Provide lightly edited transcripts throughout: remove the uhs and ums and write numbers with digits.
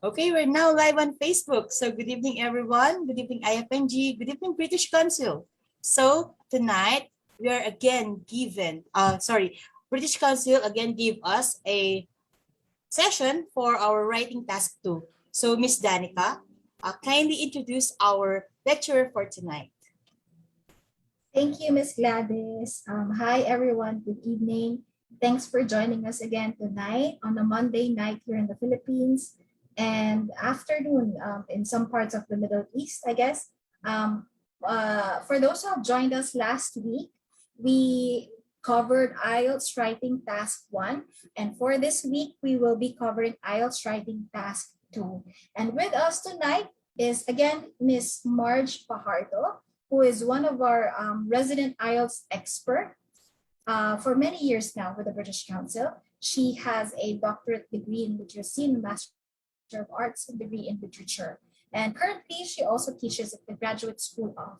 Okay, we're now live on Facebook. So good evening, everyone. Good evening, IFNG. Good evening, British Council. So tonight we are again given, British Council again give us a session for our writing task 2. So Miss Danica, kindly introduce our lecturer for tonight. Thank you, Miss Gladys. Hi, everyone. Good evening. Thanks for joining us again tonight on a Monday night here in the Philippines and afternoon in some parts of the Middle East, I guess. For those who have joined us last week, we covered IELTS Writing Task 1. And for this week, we will be covering IELTS Writing Task 2. And with us tonight is, again, Miss Marge Fajardo, who is one of our resident IELTS expert for many years now with the British Council. She has a doctorate degree in literacy and a Master of Arts degree in literature. And currently, she also teaches at the Graduate School of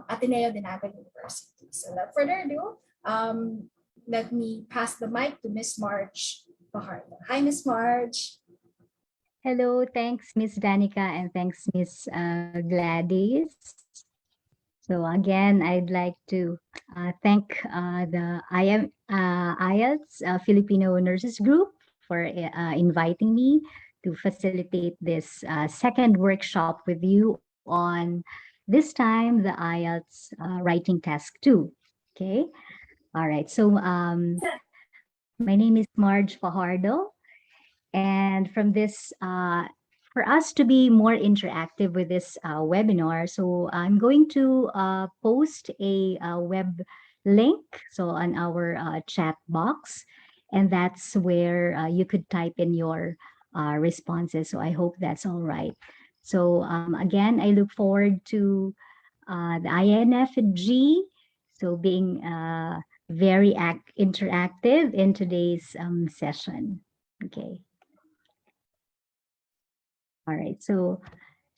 Ateneo de Naga University. So without further ado, let me pass the mic to Miss Marge Fajardo. Hi, Miss Marge. Hello, thanks, Miss Danica, and thanks, Miss Gladys. So again, I'd like to thank the IELTS Filipino Nurses Group for inviting me to facilitate this second workshop with you on this time the IELTS Writing Task 2. Okay, all right. So my name is Marge Fajardo, and from this for us to be more interactive with this webinar, so I'm going to post a web link so on our chat box, and that's where you could type in your responses. So I hope that's all right. So again, I look forward to the INFG so being very interactive in today's session. Okay. All right, so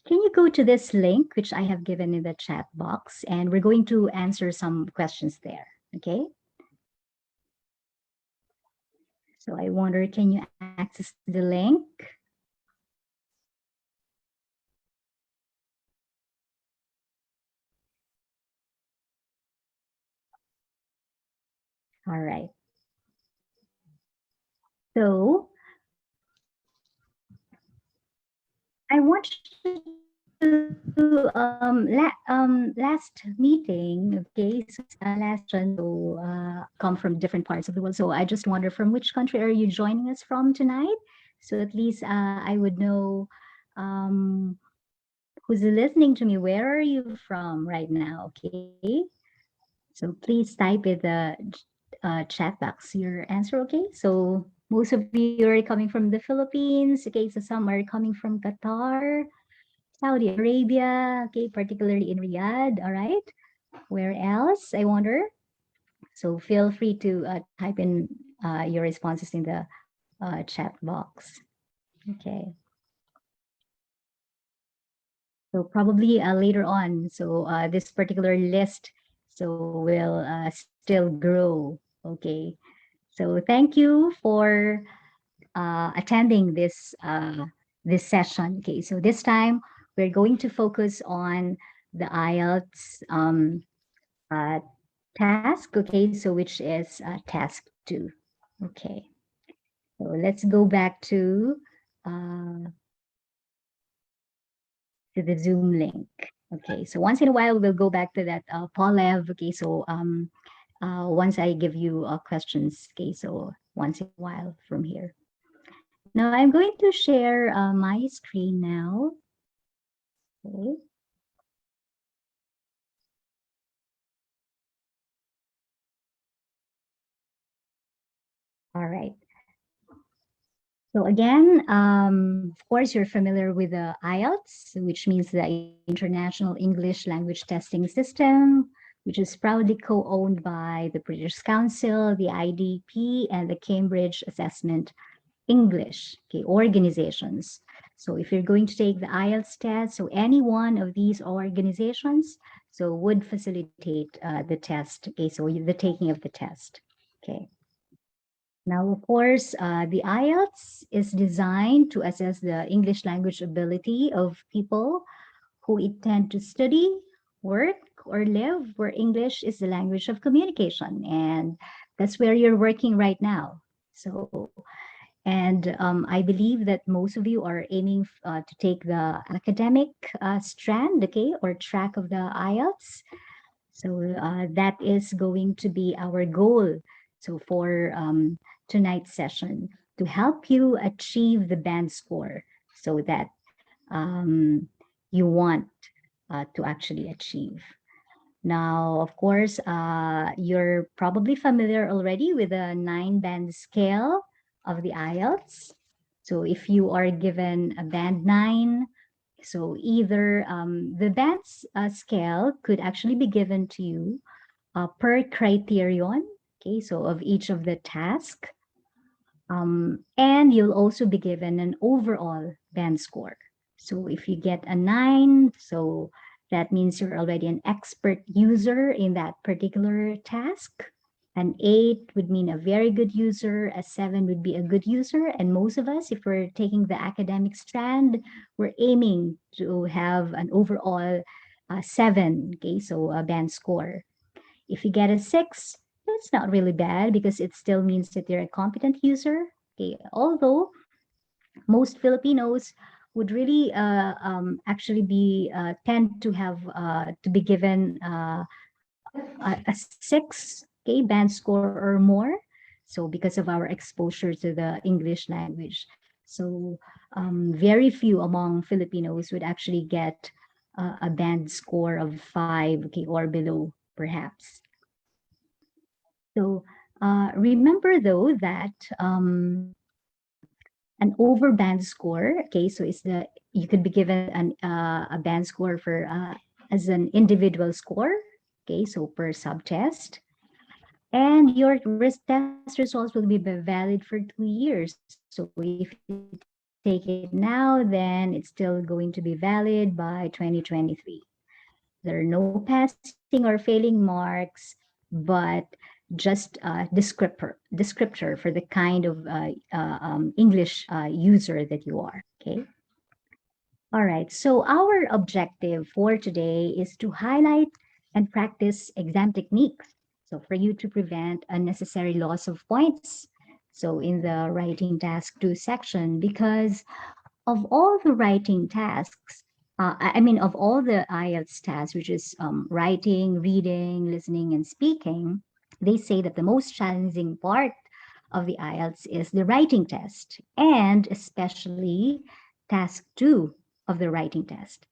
can you go to this link, which I have given in the chat box, and we're going to answer some questions there, okay? So I wonder, can you access the link? All right. So I want you to last meeting, okay, so last so come from different parts of the world. So I just wonder, from which country are you joining us from tonight? So at least I would know who's listening to me. Where are you from right now? Okay, so please type in the chat box your answer. Okay, so most of you are coming from the Philippines. Okay, so some are coming from Qatar, Saudi Arabia, okay, particularly in Riyadh. All right, where else, I wonder? So feel free to type in your responses in the chat box. Okay. So probably later on, so this particular list so will still grow. Okay. So thank you for attending this this session. Okay. So this time we're going to focus on the IELTS task. Okay. So which is task 2. Okay. So let's go back to the Zoom link. Okay, so once in a while, we'll go back to that Polev. Okay, so once I give you questions, okay, so once in a while from here. Now I'm going to share my screen now. Okay. All right. So again, of course, you're familiar with the IELTS, which means the International English Language Testing System, which is proudly co-owned by the British Council, the IDP, and the Cambridge Assessment English organizations. So if you're going to take the IELTS test, so any one of these organizations so would facilitate the test, okay, so the taking of the test, okay. Now, of course, the IELTS is designed to assess the English language ability of people who intend to study, work, or live where English is the language of communication. And that's where you're working right now. So, and I believe that most of you are aiming to take the academic strand, okay, or track of the IELTS. So that is going to be our goal. So for tonight's session, to help you achieve the band score so that um, you want to actually achieve. Now, of course, you're probably familiar already with the 9-band scale of the IELTS. So if you are given a band 9, so either the band scale could actually be given to you per criterion, okay, so of each of the task. And you'll also be given an overall band score. So if you get a 9, so that means you're already an expert user in that particular task. An 8 would mean a very good user, a 7 would be a good user. And most of us, if we're taking the academic strand, we're aiming to have an overall 7, okay, so a band score. If you get a 6, that's not really bad because it still means that you're a competent user. Okay, although most Filipinos would really actually be tend to have to be given a 6, okay, band score or more. So because of our exposure to the English language, so very few among Filipinos would actually get a band score of 5, okay, or below, perhaps. So remember though that an over band score, okay, so it's the you could be given a band score for as an individual score, okay, so per subtest, and your test results will be valid for 2 years. So if you take it now, then it's still going to be valid by 2023. There are no passing or failing marks, but just descriptor for the kind of English user that you are. Okay. All right. So our objective for today is to highlight and practice exam techniques. So for you to prevent unnecessary loss of points. So in the writing task 2 section, because of all the writing tasks, I mean, of all the IELTS tasks, which is writing, reading, listening, and speaking, they say that the most challenging part of the IELTS is the writing test, and especially task 2 of the writing test.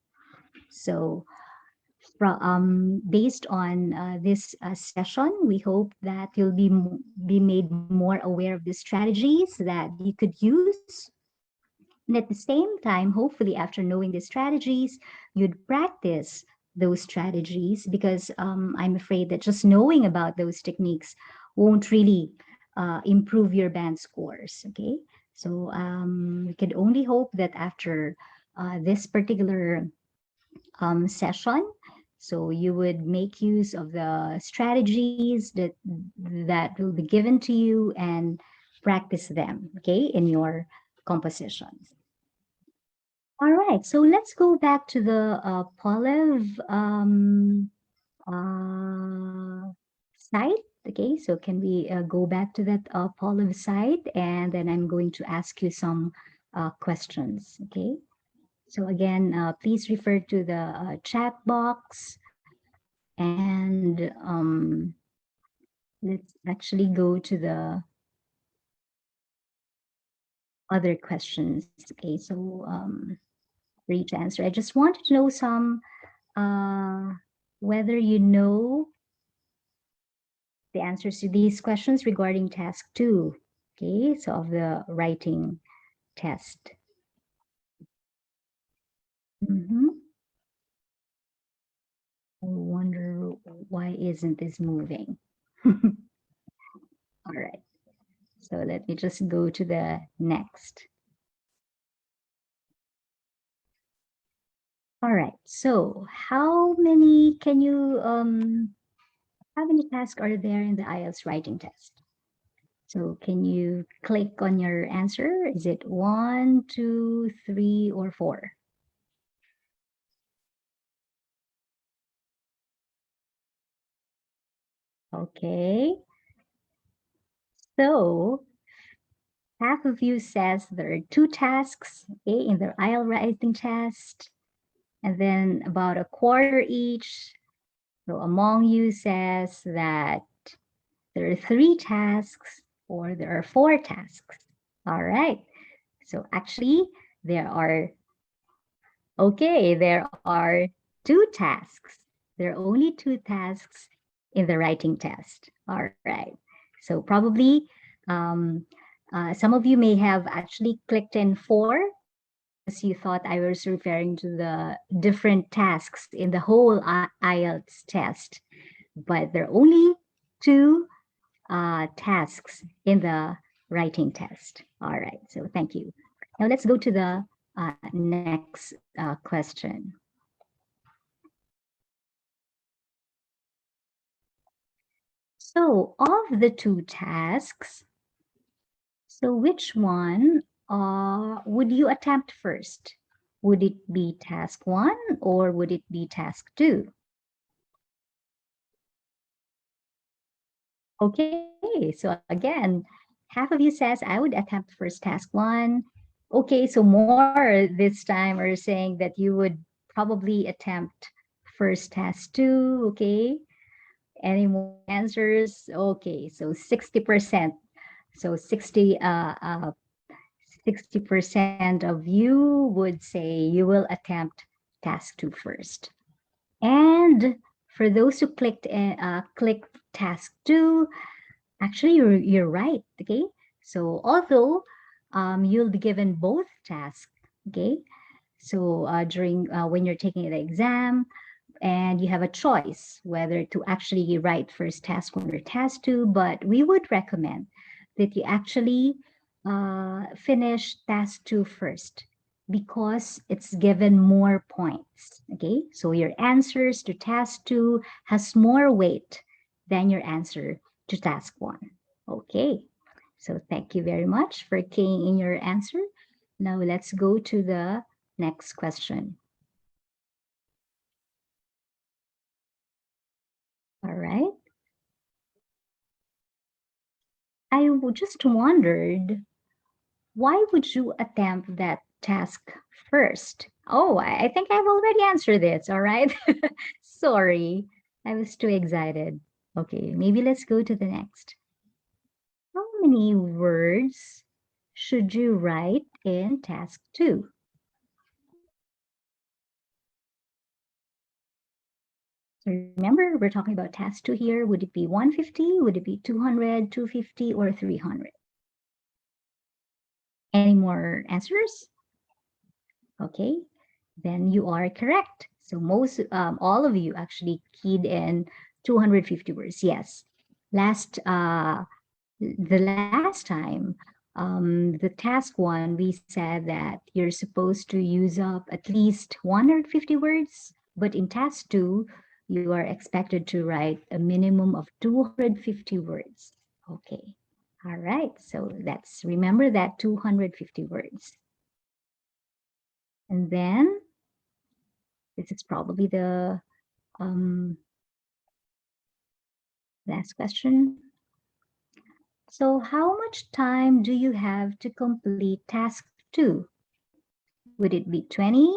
So, based on this session, we hope that you'll be made more aware of the strategies that you could use, and at the same time, hopefully, after knowing the strategies, you'd practice those strategies because I'm afraid that just knowing about those techniques won't really improve your band scores. Okay. So we can only hope that after this particular session, so you would make use of the strategies that will be given to you and practice them, okay, in your compositions. All right, so let's go back to the Poliv site. Okay, so can we go back to that Poliv site, and then I'm going to ask you some questions. Okay, so again, please refer to the chat box, and let's actually go to the other questions. Okay, so for each answer, I just wanted to know some whether you know the answers to these questions regarding task 2, okay, so of the writing test. I wonder why isn't this moving? All right, so let me just go to the next. All right, so how many tasks are there in the IELTS writing test? So can you click on your answer? Is it 1, 2, 3, or 4? Okay. So half of you says there are 2 tasks, okay, in the IELTS writing test, and then about a quarter each. So among you says that there are 3 tasks or there are 4 tasks. All right. So actually there are 2 tasks. There are only 2 tasks in the writing test. All right. So probably some of you may have actually clicked in 4 because you thought I was referring to the different tasks in the whole IELTS test. But there are only 2 tasks in the writing test. All right. So thank you. Now let's go to the next question. So of the 2 tasks, so which one would you attempt first? Would it be task 1 or would it be task 2? Okay, so again, half of you says I would attempt first task 1. Okay, so more this time are saying that you would probably attempt first task 2, okay? Any more answers? Okay, so 60%. So 60% of you would say you will attempt task 2 first. And for those who clicked task 2, actually you're right, okay? So although you'll be given both tasks, okay? So during when you're taking the exam, and you have a choice whether to actually write first task 1 or task 2, but we would recommend that you actually finish task 2 first because it's given more points, okay? So your answers to task 2 has more weight than your answer to task 1, okay? So thank you very much for keying in your answer. Now let's go to the next question. All right. I just wondered, why would you attempt that task first? Oh, I think I've already answered this, all right? Sorry, I was too excited. Okay, maybe let's go to the next. How many words should you write in task 2? So remember, we're talking about task 2 here. Would it be 150? Would it be 200, 250, or 300? Any more answers? Okay, then you are correct. So all of you actually keyed in 250 words. Yes. The last time, the task 1, we said that you're supposed to use up at least 150 words, but in task 2, you are expected to write a minimum of 250 words. Okay. All right. So remember that 250 words. And then this is probably the last question. So how much time do you have to complete task 2? Would it be 20,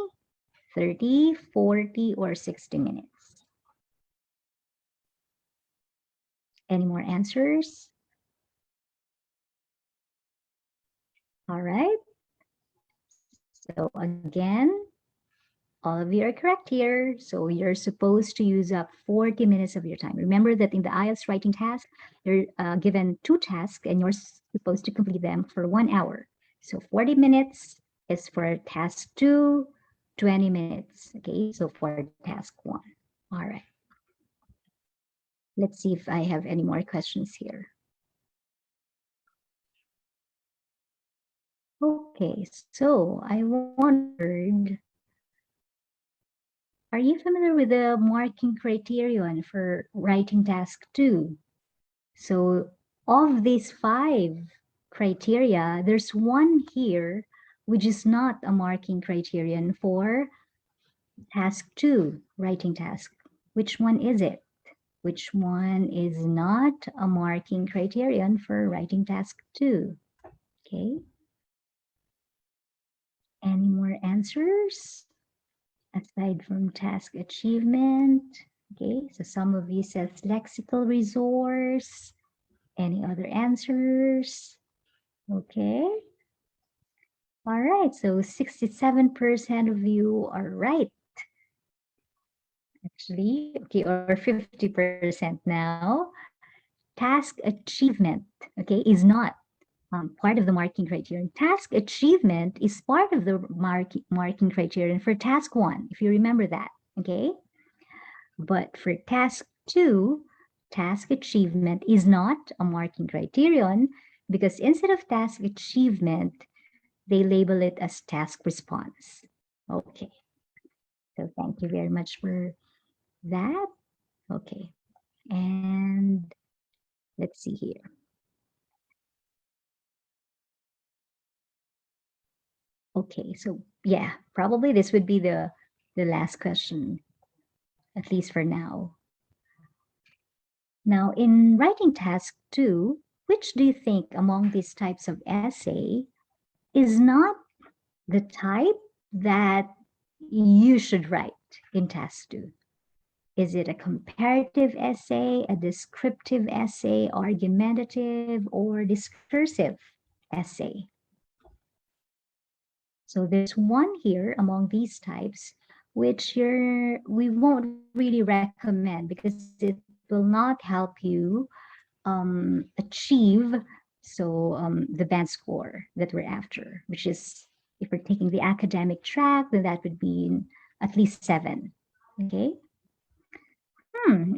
30, 40, or 60 minutes? Any more answers? All right. So again, all of you are correct here. So you're supposed to use up 40 minutes of your time. Remember that in the IELTS writing task, you're given 2 tasks and you're supposed to complete them for 1 hour. So 40 minutes is for task 2, 20 minutes. Okay, so for task 1. All right. Let's see if I have any more questions here. Okay, so I wondered, are you familiar with the marking criterion for writing task 2? So of these 5 criteria, there's one here which is not a marking criterion for task 2, writing task. Which one is it? Which one is not a marking criterion for writing task 2? Okay. Any more answers aside from task achievement? Okay, so some of you says lexical resource. Any other answers? Okay. All right, so 67% of you are right. Actually, okay, or 50% now. Task achievement, okay, is not part of the marking criterion. Task achievement is part of the marking criterion for task 1, if you remember that, okay? But for task 2, task achievement is not a marking criterion because instead of task achievement, they label it as task response. Okay, so thank you very much for that. Okay, and let's see here. Okay, so yeah, probably this would be the last question, at least for now. Now, in writing task 2, which do you think among these types of essay is not the type that you should write in task 2? Is it a comparative essay, a descriptive essay, argumentative, or discursive essay? So there's one here among these types which we won't really recommend because it will not help you achieve the band score that we're after, which is, if we're taking the academic track, then that would be at least 7. Okay.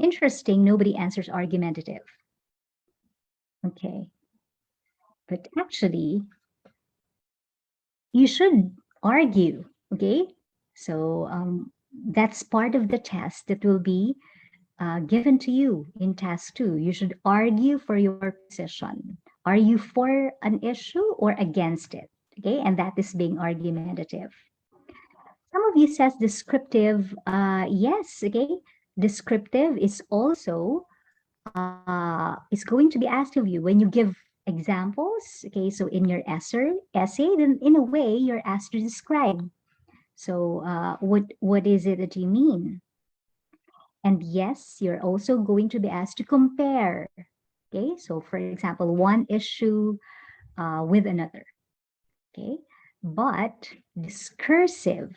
Interesting. Nobody answers argumentative. Okay. But actually, you should argue. Okay. So that's part of the test that will be given to you in task 2. You should argue for your position. Are you for an issue or against it? Okay, and that is being argumentative. Some of you says descriptive. Yes, okay. Descriptive is also is going to be asked of you when you give examples. Okay, so in your essay, then in a way you're asked to describe. So what is it that you mean? And yes, you're also going to be asked to compare. Okay, so for example, one issue with another. Okay, but discursive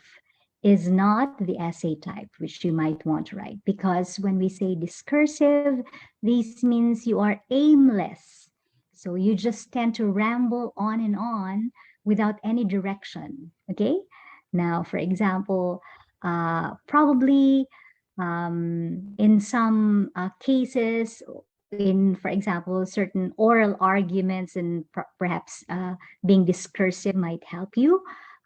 is not the essay type which you might want to write, because when we say discursive, this means you are aimless. So you just tend to ramble on and on without any direction. Okay, now for example, probably in some cases, for example, certain oral arguments and perhaps being discursive might help you,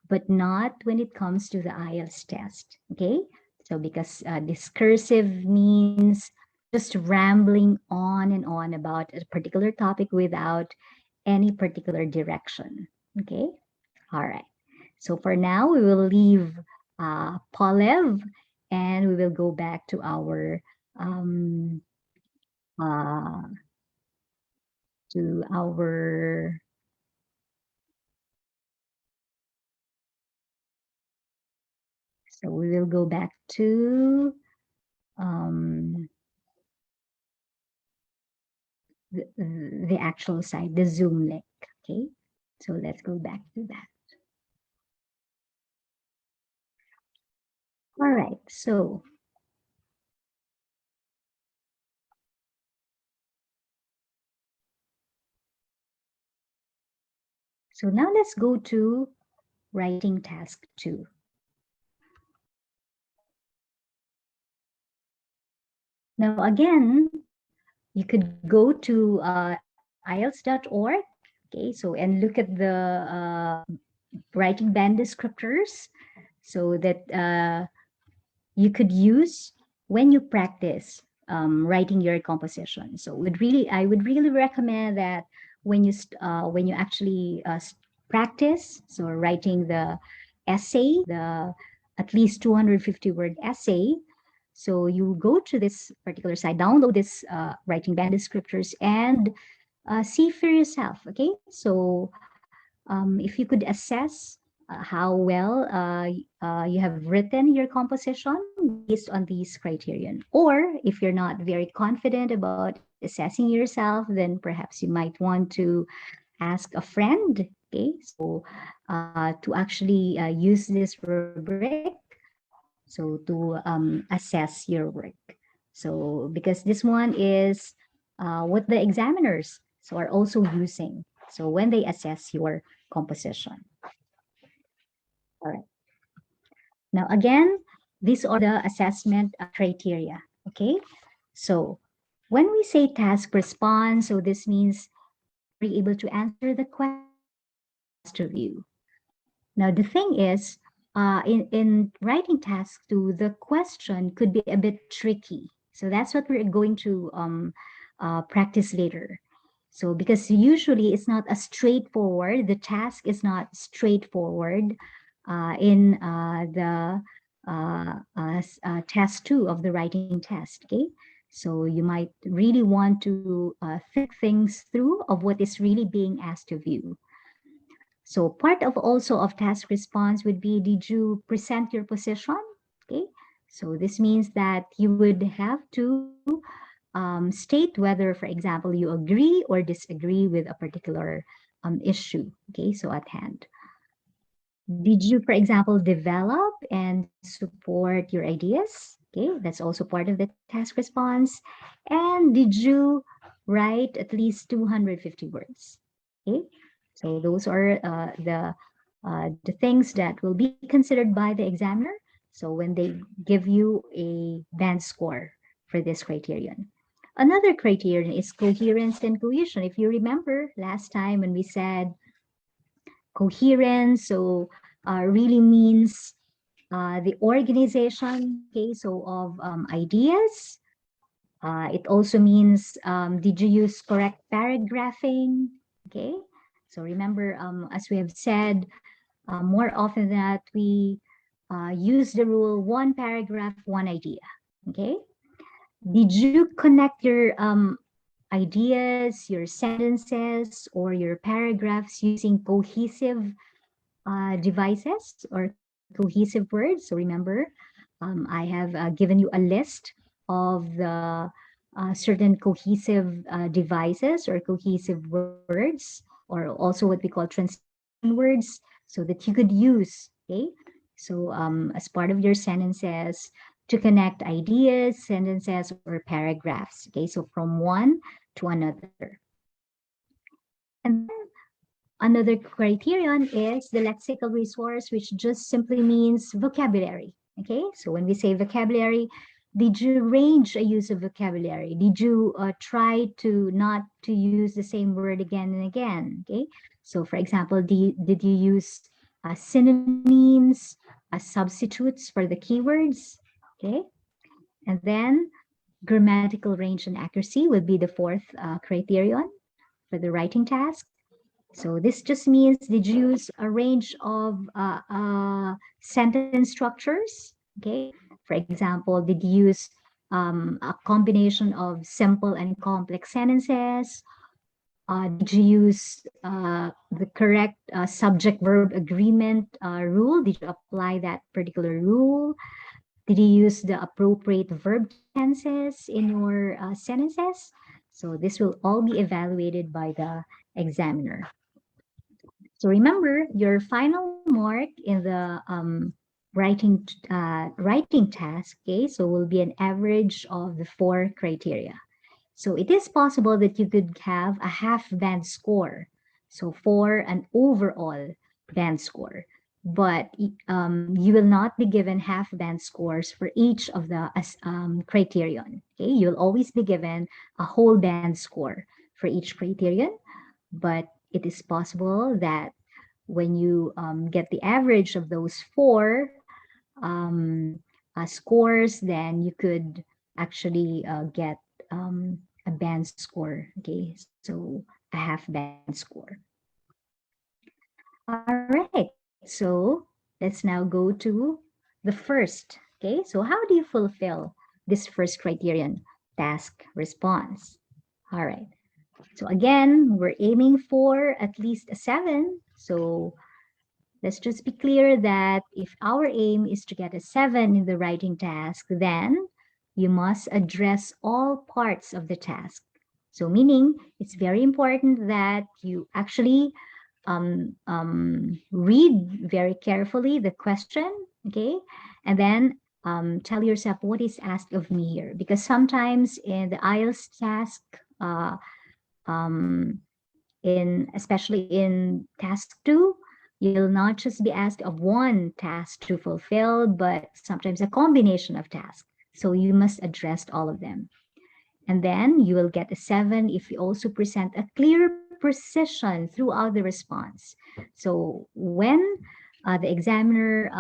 but not when it comes to the Ielts test, okay? So because discursive means just rambling on and on about a particular topic without any particular direction, okay? All right, so for now, we will leave Polev and we will go back to our uh, to our so we will go back to the actual site, the Zoom link. Okay, so let's go back to that. All right, so now let's go to writing task 2. Now again, you could go to ielts.org, okay, so and look at the writing band descriptors so that you could use when you practice writing your composition. So I would really recommend that when you actually practice, so writing the essay, the at least 250 word essay. So you go to this particular site, download this writing band descriptors, and see for yourself. Okay, so if you could assess how well you have written your composition based on these criterion, or if you're not very confident about assessing yourself, then perhaps you might want to ask a friend. Okay, so to actually use this rubric, so to assess your work. So because this one is what the examiners so are also using. So when they assess your composition. All right. Now again, these are the assessment criteria. Okay. So when we say task response, so this means be able to answer the question asked of you. Now the thing is, in writing task 2, the question could be a bit tricky. So that's what we're going to practice later. So because usually it's not a straightforward, the task is not straightforward in the task 2 of the writing test, okay? So you might really want to think things through of what is really being asked of you. So part of also of task response would be, did you present your position? Okay, so this means that you would have to state whether, for example, you agree or disagree with a particular issue, okay, so at hand. Did you, for example, develop and support your ideas? Okay, that's also part of the task response. And did you write at least 250 words? Okay, so those are the things that will be considered by the examiner. So when they give you a band score for this criterion. Another criterion is coherence and collusion. If you remember last time when we said coherence, so really means the organization, okay, so of ideas. It also means, did you use correct paragraphing? Okay, so remember, as we have said, more often that we use the rule 1 paragraph, 1 idea. Okay, did you connect your ideas, your sentences, or your paragraphs using cohesive devices or cohesive words? So remember, I have given you a list of the certain cohesive devices or cohesive words, or also what we call transition words, so that you could use, okay? So as part of your sentences, to connect ideas, sentences, or paragraphs, okay? So from one to another. And then another criterion is the lexical resource, which just simply means vocabulary. Okay, so when we say vocabulary, did you range a use of vocabulary? Did you try to not to use the same word again and again? Okay, so for example, did you use synonyms, substitutes for the keywords? Okay, and then grammatical range and accuracy would be the fourth criterion for the writing task. So this just means, did you use a range of sentence structures? Okay, for example, did you use a combination of simple and complex sentences? Did you use the correct subject-verb agreement rule? Did you apply that particular rule? Did you use the appropriate verb tenses in your sentences? So this will all be evaluated by the examiner. So remember, your final mark in the writing task, okay, so will be an average of the 4 criteria. So it is possible that you could have a half band score, so for an overall band score, but you will not be given half band scores for each of the criterion. Okay, you'll always be given a whole band score for each criterion, but it is possible that when you get the average of those 4 scores, then you could actually get a band score. Okay, so a half band score. All right, so let's now go to the first. Okay, so how do you fulfill this first criterion, task response? All right, so again, we're aiming for at least a 7. So let's just be clear that if our aim is to get a 7 in the writing task, then you must address all parts of the task. So meaning it's very important that you actually read very carefully the question, okay? And then tell yourself what is asked of me here. Because sometimes in the IELTS task, um, especially in task 2, you'll not just be asked of one task to fulfill, but sometimes a combination of tasks. So you must address all of them. And then you will get a 7 if you also present a clear precision throughout the response. So when the examiner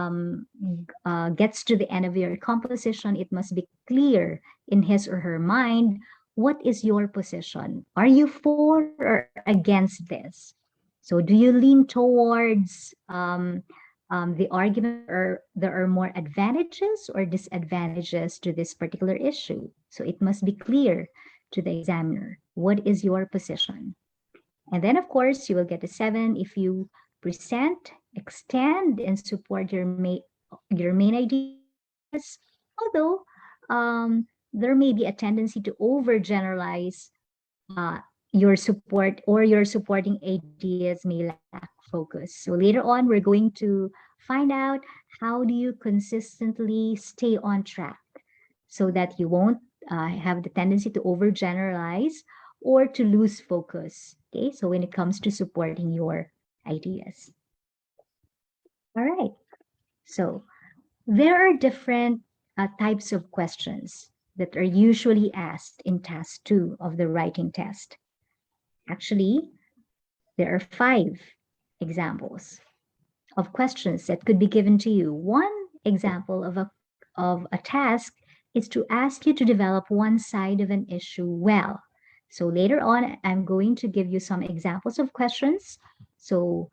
gets to the end of your composition, it must be clear in his or her mind, what is your position? Are you for or against this? So do you lean towards the argument, or there are more advantages or disadvantages to this particular issue? So it must be clear to the examiner, what is your position? And then, of course, you will get a 7 if you present, extend, and support your main ideas. Although there may be a tendency to overgeneralize your support, or your supporting ideas may lack focus. So later on, we're going to find out how do you consistently stay on track so that you won't have the tendency to overgeneralize or to lose focus. Okay, so when it comes to supporting your ideas. All right, so there are different types of questions that are usually asked in task 2 of the writing test. Actually, there are 5 examples of questions that could be given to you. One example of a task is to ask you to develop one side of an issue well. So later on, I'm going to give you some examples of questions. So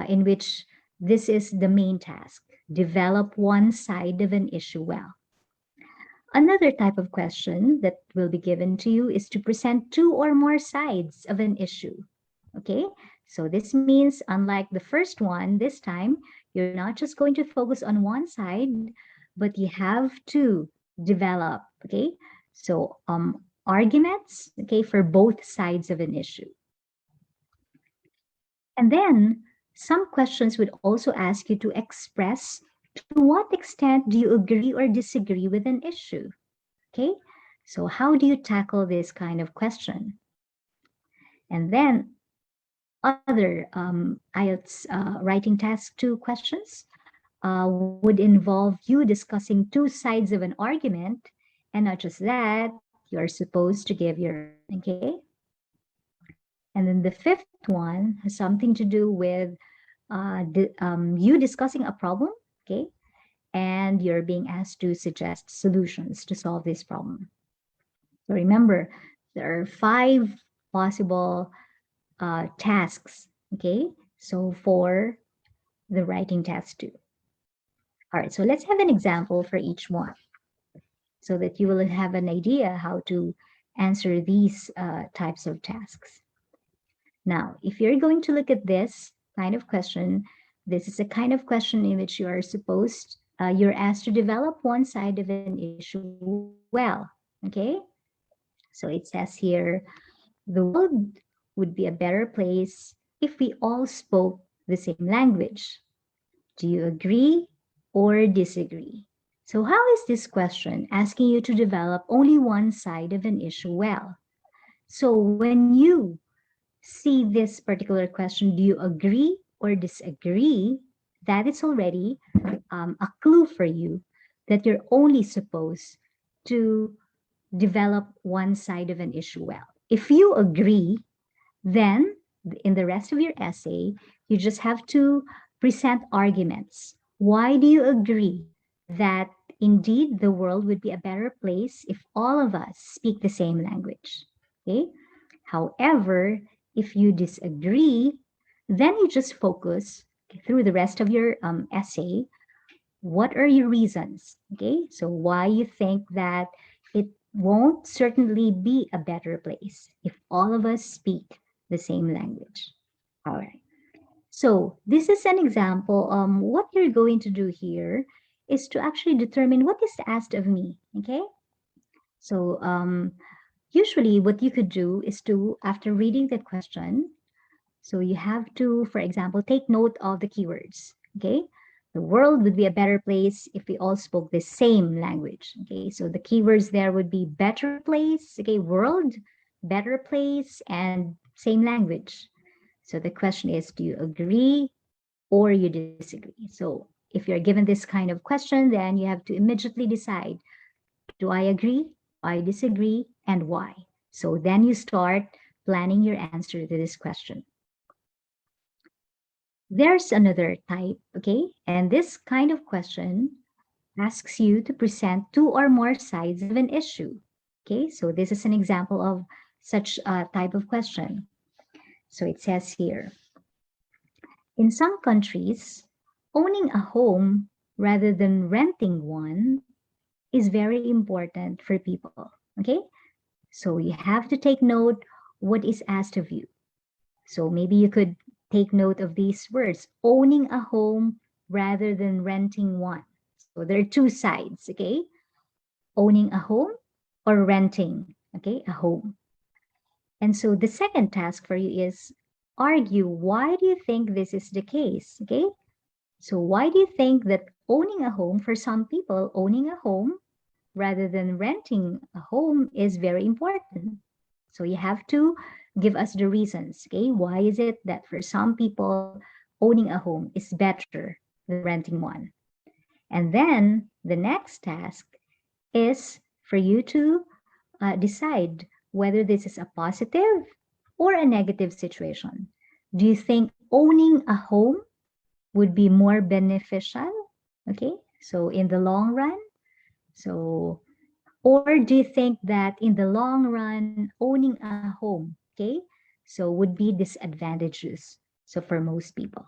in which this is the main task, develop one side of an issue well. Another type of question that will be given to you is to present 2 or more sides of an issue. Okay, so this means, unlike the first one, this time, you're not just going to focus on one side, but you have to develop, okay? So arguments, okay, for both sides of an issue. And then some questions would also ask you to express to what extent do you agree or disagree with an issue, okay? So how do you tackle this kind of question? And then other IELTS writing task 2 questions would involve you discussing 2 sides of an argument, and not just that, you're supposed to give your opinion, okay? And then the 5th one has something to do with you discussing a problem, okay? And you're being asked to suggest solutions to solve this problem. So remember, there are 5 possible tasks, okay? So for the writing task 2. All right, so let's have an example for each one so that you will have an idea how to answer these types of tasks. Now, if you're going to look at this kind of question, this is a kind of question in which you're asked to develop one side of an issue well, okay? So it says here, the world would be a better place if we all spoke the same language. Do you agree or disagree? So how is this question asking you to develop only one side of an issue well? So when you see this particular question, do you agree or disagree? That is already a clue for you that you're only supposed to develop one side of an issue well. If you agree, then in the rest of your essay, you just have to present arguments. Why do you agree that Indeed, the world would be a better place if all of us speak the same language. Okay. However, if you disagree, then you just focus through the rest of your essay. What are your reasons? Okay. So why you think that it won't certainly be a better place if all of us speak the same language. All right. So this is an example. What you're going to do here is to actually determine what is asked of me. Okay. So usually what you could do is to, after reading the question, so you have to, for example, take note of the keywords. Okay. The world would be a better place if we all spoke the same language. Okay. So the keywords there would be better place, okay, world, better place, and same language. So the question is, do you agree or you disagree? So if you're given this kind of question, then you have to immediately decide, do I agree? I disagree, and why? So then you start planning your answer to this question. There's another type, okay? And this kind of question asks you to present two or more sides of an issue. Okay, so this is an example of such a type of question. So it says here, in some countries, owning a home rather than renting one is very important for people. Okay, so you have to take note what is asked of you. So maybe you could take note of these words, owning a home rather than renting one. So there are two sides, okay? Owning a home or renting, okay, a home. And so the second task for you is argue why do you think this is the case, okay? So why do you think that owning a home, for some people, owning a home rather than renting a home is very important? So you have to give us the reasons, okay? Why is it that for some people, owning a home is better than renting one? And then the next task is for you to decide whether this is a positive or a negative situation. Do you think owning a home would be more beneficial? Okay, so in the long run, so or do you think that in the long run, owning a home, okay, so would be disadvantageous? So for most people.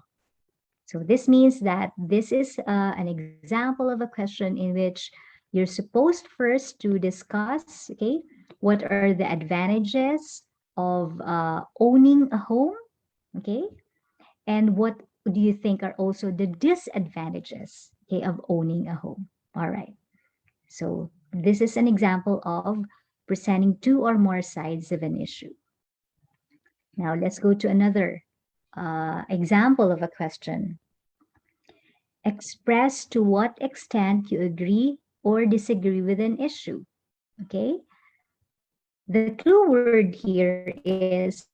So this means that this is an example of a question in which you're supposed first to discuss, okay, what are the advantages of owning a home, okay, and what do you think are also the disadvantages, okay, of owning a home? All right. So this is an example of presenting two or more sides of an issue. Now let's go to another example of a question. Express to what extent you agree or disagree with an issue. Okay. The clue word here is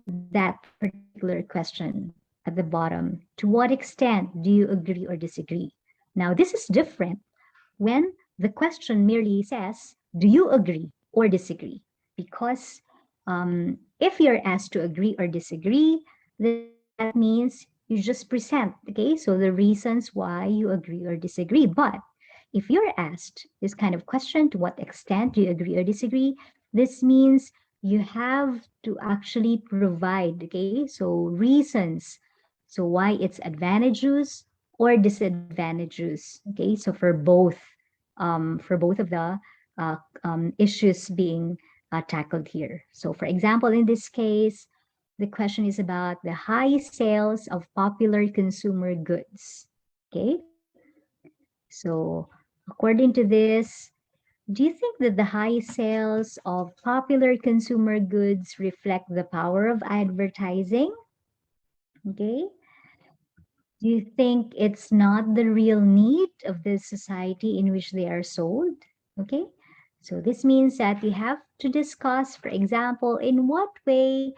that particular question at the bottom. To what extent do you agree or disagree? Now, this is different when the question merely says, do you agree or disagree? Because if you're asked to agree or disagree, then that means you just present, okay? So the reasons why you agree or disagree. But if you're asked this kind of question, to what extent do you agree or disagree? This means you have to actually provide, okay? So reasons. So why it's advantageous or disadvantageous, okay? So for both of the issues being tackled here. So for example, in this case, the question is about the high sales of popular consumer goods. Okay. So according to this, do you think that the high sales of popular consumer goods reflect the power of advertising? Okay. Do you think it's not the real need of the society in which they are sold? Okay. So this means that you have to discuss, for example, in what way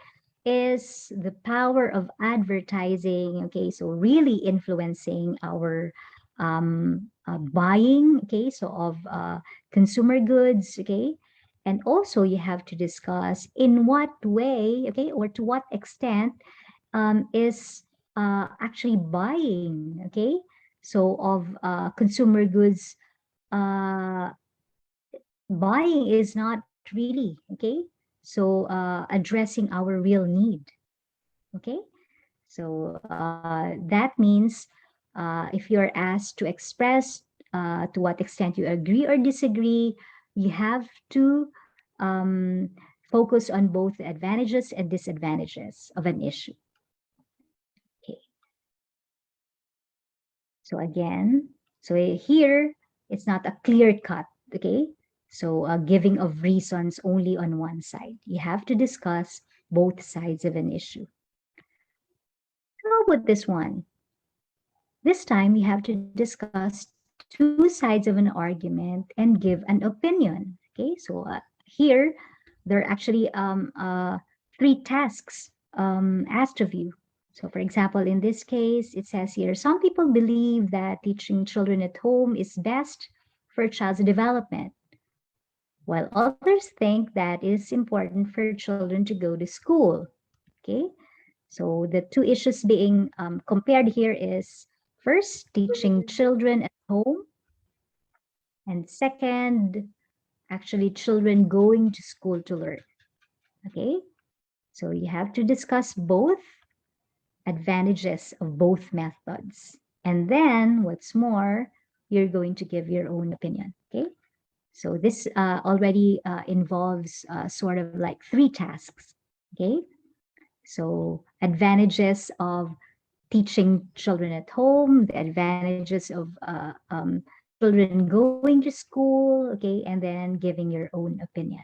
is the power of advertising, okay, so really influencing our buying, okay, so of consumer goods, okay, and also you have to discuss in what way, okay, or to what extent is actually buying, okay, so of consumer goods uh, buying is not really, okay? So addressing our real need, okay? So that means if you're asked to express to what extent you agree or disagree, you have to um, focus on both the advantages and disadvantages of an issue. Okay. So again, so here it's not a clear cut, okay? So giving of reasons only on one side. You have to discuss both sides of an issue. How about this one? This time we have to discuss two sides of an argument and give an opinion. Okay, so here there are actually three tasks asked of you. So, for example, in this case, it says here some people believe that teaching children at home is best for a child's development, while others think that it's important for children to go to school. Okay, so the two issues being compared here is first, teaching children at home, and second, actually children going to school to learn. Okay, so you have to discuss both advantages of both methods. And then what's more, you're going to give your own opinion. Okay, so this already involves sort of like three tasks. Okay, so advantages of teaching children at home, the advantages of children going to school, okay, and then giving your own opinion.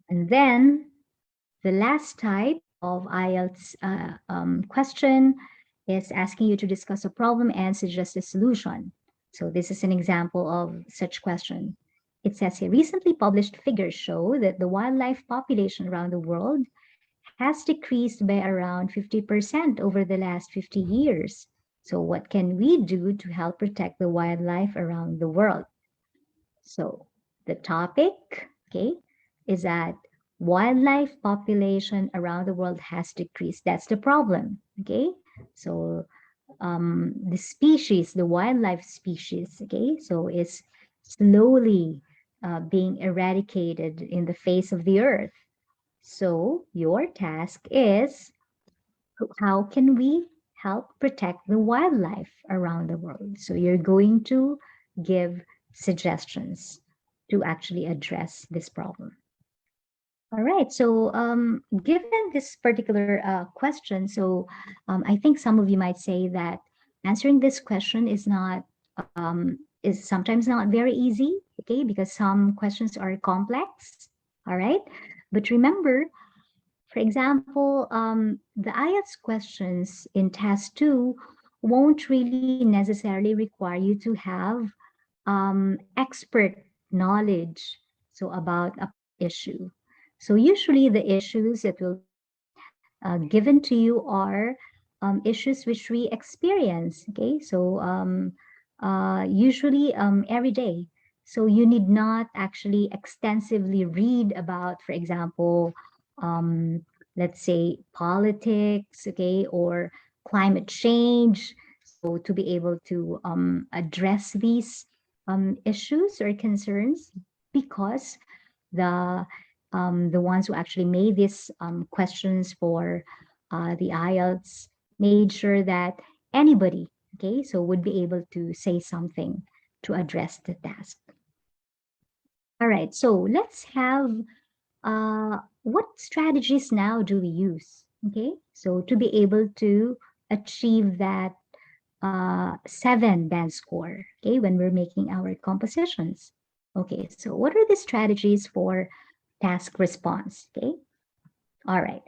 And then the last type of IELTS question is asking you to discuss a problem and suggest a solution. So this is an example of such question. It says here, recently published figures show that the wildlife population around the world has decreased by around 50% over the last 50 years. So what can we do to help protect the wildlife around the world? So the topic, okay, is that wildlife population around the world has decreased. That's the problem, okay? So the species, the wildlife species, okay, so is slowly being eradicated in the face of the earth. So your task is how can we help protect the wildlife around the world? So you're going to give suggestions to actually address this problem. All right. So given this particular question, so I think some of you might say that answering this question is sometimes not very easy, okay, because some questions are complex. All right. But remember, for example, the IELTS questions in task 2 won't really necessarily require you to have expert knowledge so about a issue. So usually the issues that will be given to you are issues which we experience. Okay, so usually every day. So you need not actually extensively read about, for example, um, let's say politics, okay, or climate change. So to be able to address these issues or concerns, because the ones who actually made these questions for the IELTS made sure that anybody, okay, so would be able to say something to address the task. All right, so let's have what strategies now do we use? Okay, so to be able to achieve that 7 band score, okay, when we're making our compositions. Okay, so what are the strategies for task response? Okay, all right.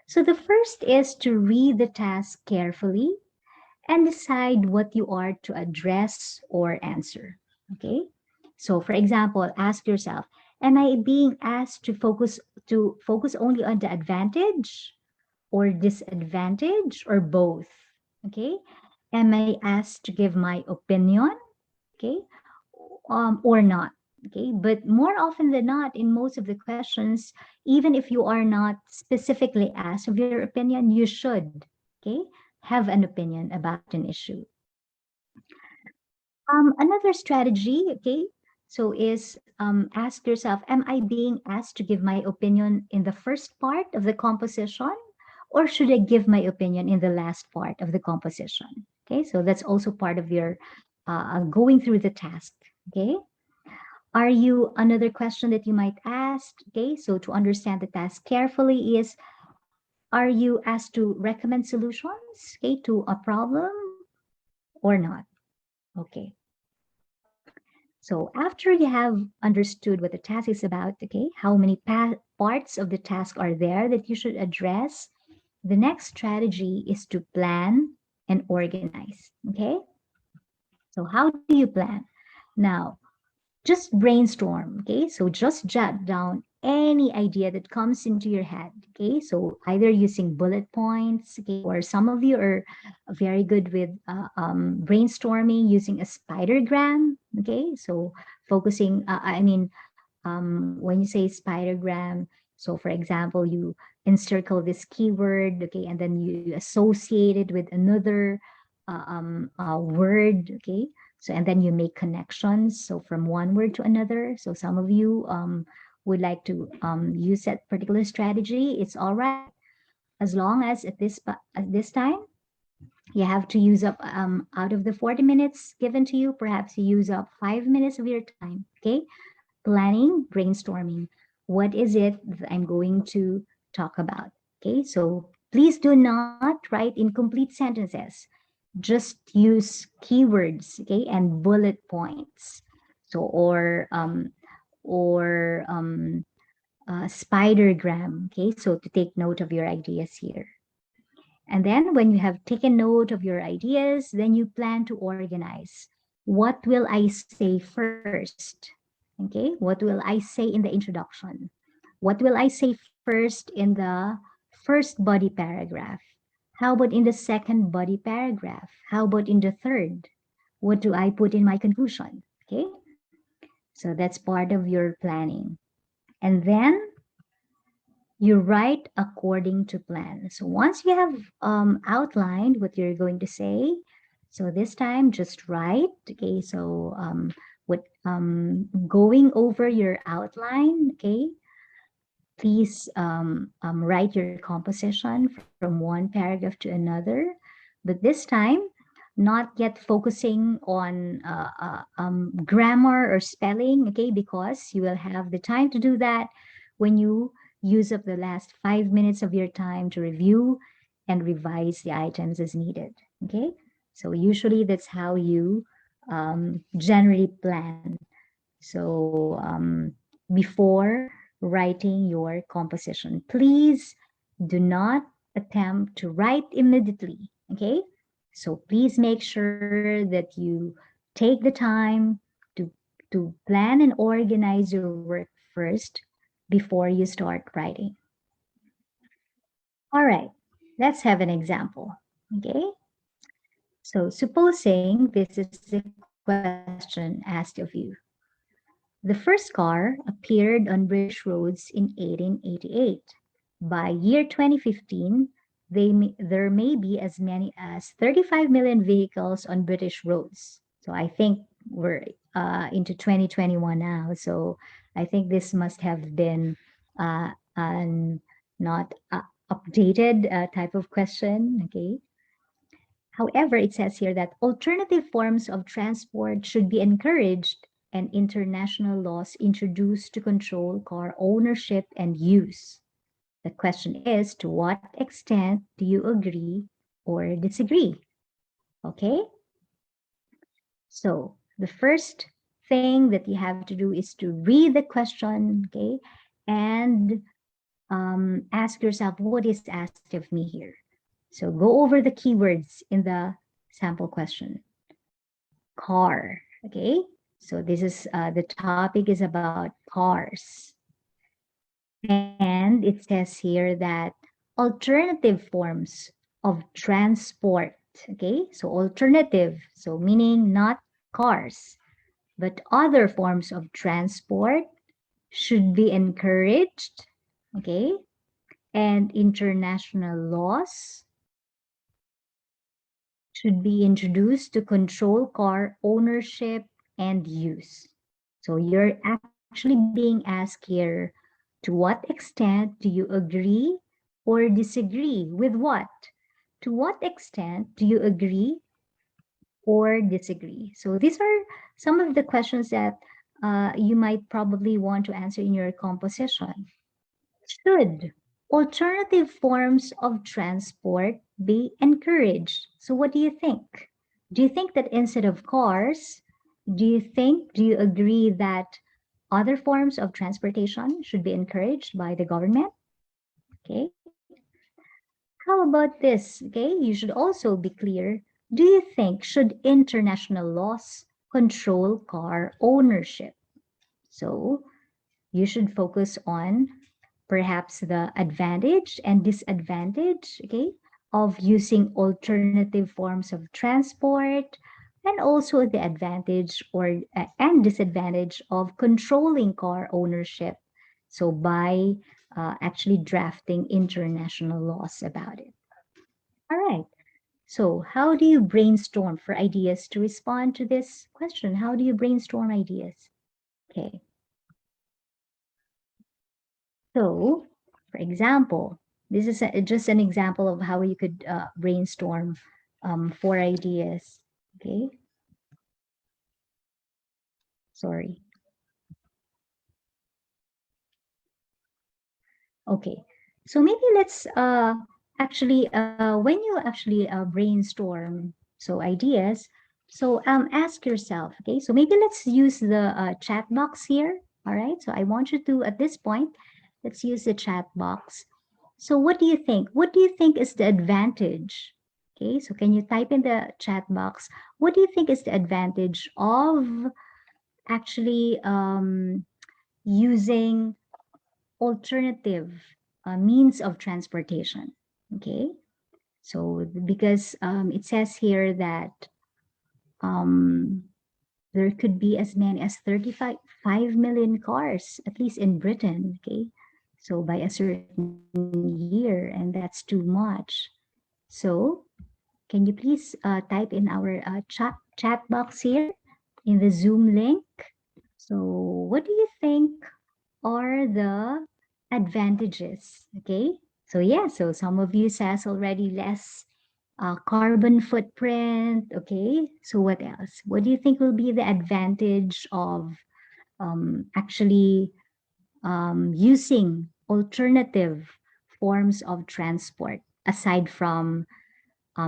So the first is to read the task carefully and decide what you are to address or answer. Okay. So for example, ask yourself, am I being asked to focus only on the advantage or disadvantage or both? Okay. Am I asked to give my opinion? Okay. Or not? Okay. But more often than not, in most of the questions, even if you are not specifically asked of your opinion, you should, okay, have an opinion about an issue. Another strategy, okay, so is ask yourself, am I being asked to give my opinion in the first part of the composition, or should I give my opinion in the last part of the composition? Okay, so that's also part of your going through the task. Okay, are you, another question that you might ask, okay, so to understand the task carefully is, are you asked to recommend solutions, okay, to a problem or not? Okay. So after you have understood what the task is about, okay, how many parts of the task are there that you should address, the next strategy is to plan and organize, okay? So how do you plan? Now, just brainstorm, okay? So just jot down any idea that comes into your head, okay? So either using bullet points, okay, or some of you are very good with brainstorming using a spidergram, okay? So focusing, when you say spidergram, so for example, you encircle this keyword, okay, and then you associate it with another word, okay, so and then you make connections, so from one word to another. So some of you would like to use that particular strategy. It's all right, as long as at this time you have to use up out of the 40 minutes given to you, perhaps you use up 5 minutes of your time, okay? Planning, brainstorming. What is it that I'm going to talk about? Okay, so please do not write incomplete sentences. Just use keywords, okay, and bullet points. So or spidergram, okay, so to take note of your ideas here. And then when you have taken note of your ideas, then you plan to organize. What will I say first? Okay, what will I say in the introduction? What will I say first in the first body paragraph? How about in the second body paragraph? How about in the third? What do I put in my conclusion? Okay, so that's part of your planning. And then you write according to plan. So once you have outlined what you're going to say, so this time just write. Okay, so with going over your outline, okay, please write your composition from one paragraph to another. But this time, not yet focusing on grammar or spelling, okay, because you will have the time to do that when you use up the last 5 minutes of your time to review and revise the items as needed, okay? So usually that's how you generally plan. So before writing your composition, please do not attempt to write immediately, okay? So please make sure that you take the time to, to plan and organize your work first before you start writing. All right, let's have an example, okay? So supposing this is the question asked of you. The first car appeared on British roads in 1888. By year 2015, there may be as many as 35 million vehicles on British roads. So I think we're into 2021 now. So I think this must have been an not updated type of question. Okay. However, it says here that alternative forms of transport should be encouraged and international laws introduced to control car ownership and use. The question is, to what extent do you agree or disagree? Okay? So the first thing that you have to do is to read the question, okay? And ask yourself, what is asked of me here? So go over the keywords in the sample question. Car, okay? So this is, the topic is about cars. And it says here that alternative forms of transport, okay? So alternative, so meaning not cars, but other forms of transport should be encouraged, okay? And international laws should be introduced to control car ownership and use. So you're actually being asked here, to what extent do you agree or disagree with what? To what extent do you agree or disagree? So these are some of the questions that you might probably want to answer in your composition. Should alternative forms of transport be encouraged? So what do you think? Do you think that instead of cars, do you agree that other forms of transportation should be encouraged by the government? Okay. How about this? Okay, you should also be clear. Do you think should international laws control car ownership? So you should focus on perhaps the advantage and disadvantage, okay, of using alternative forms of transport, and also the advantage or and disadvantage of controlling car ownership. So by actually drafting international laws about it. All right. So how do you brainstorm for ideas to respond to this question? How do you brainstorm ideas? Okay. So, for example, this is just an example of how you could brainstorm for ideas. Okay, sorry. Okay, so maybe let's actually, when you actually brainstorm so ideas, so ask yourself. Okay, so maybe let's use the chat box here. All right, so I want you to at this point, let's use the chat box. So what do you think? What do you think is the advantage? Okay, so can you type in the chat box? What do you think is the advantage of actually using alternative means of transportation? Okay, so because it says here that um, there could be as many as 35 million cars, at least in Britain. Okay, so by a certain year, and that's too much. So can you please type in our chat box here in the Zoom link? So what do you think are the advantages? Okay, so yeah, so some of you says already less carbon footprint. Okay, so what else? What do you think will be the advantage of actually using alternative forms of transport aside from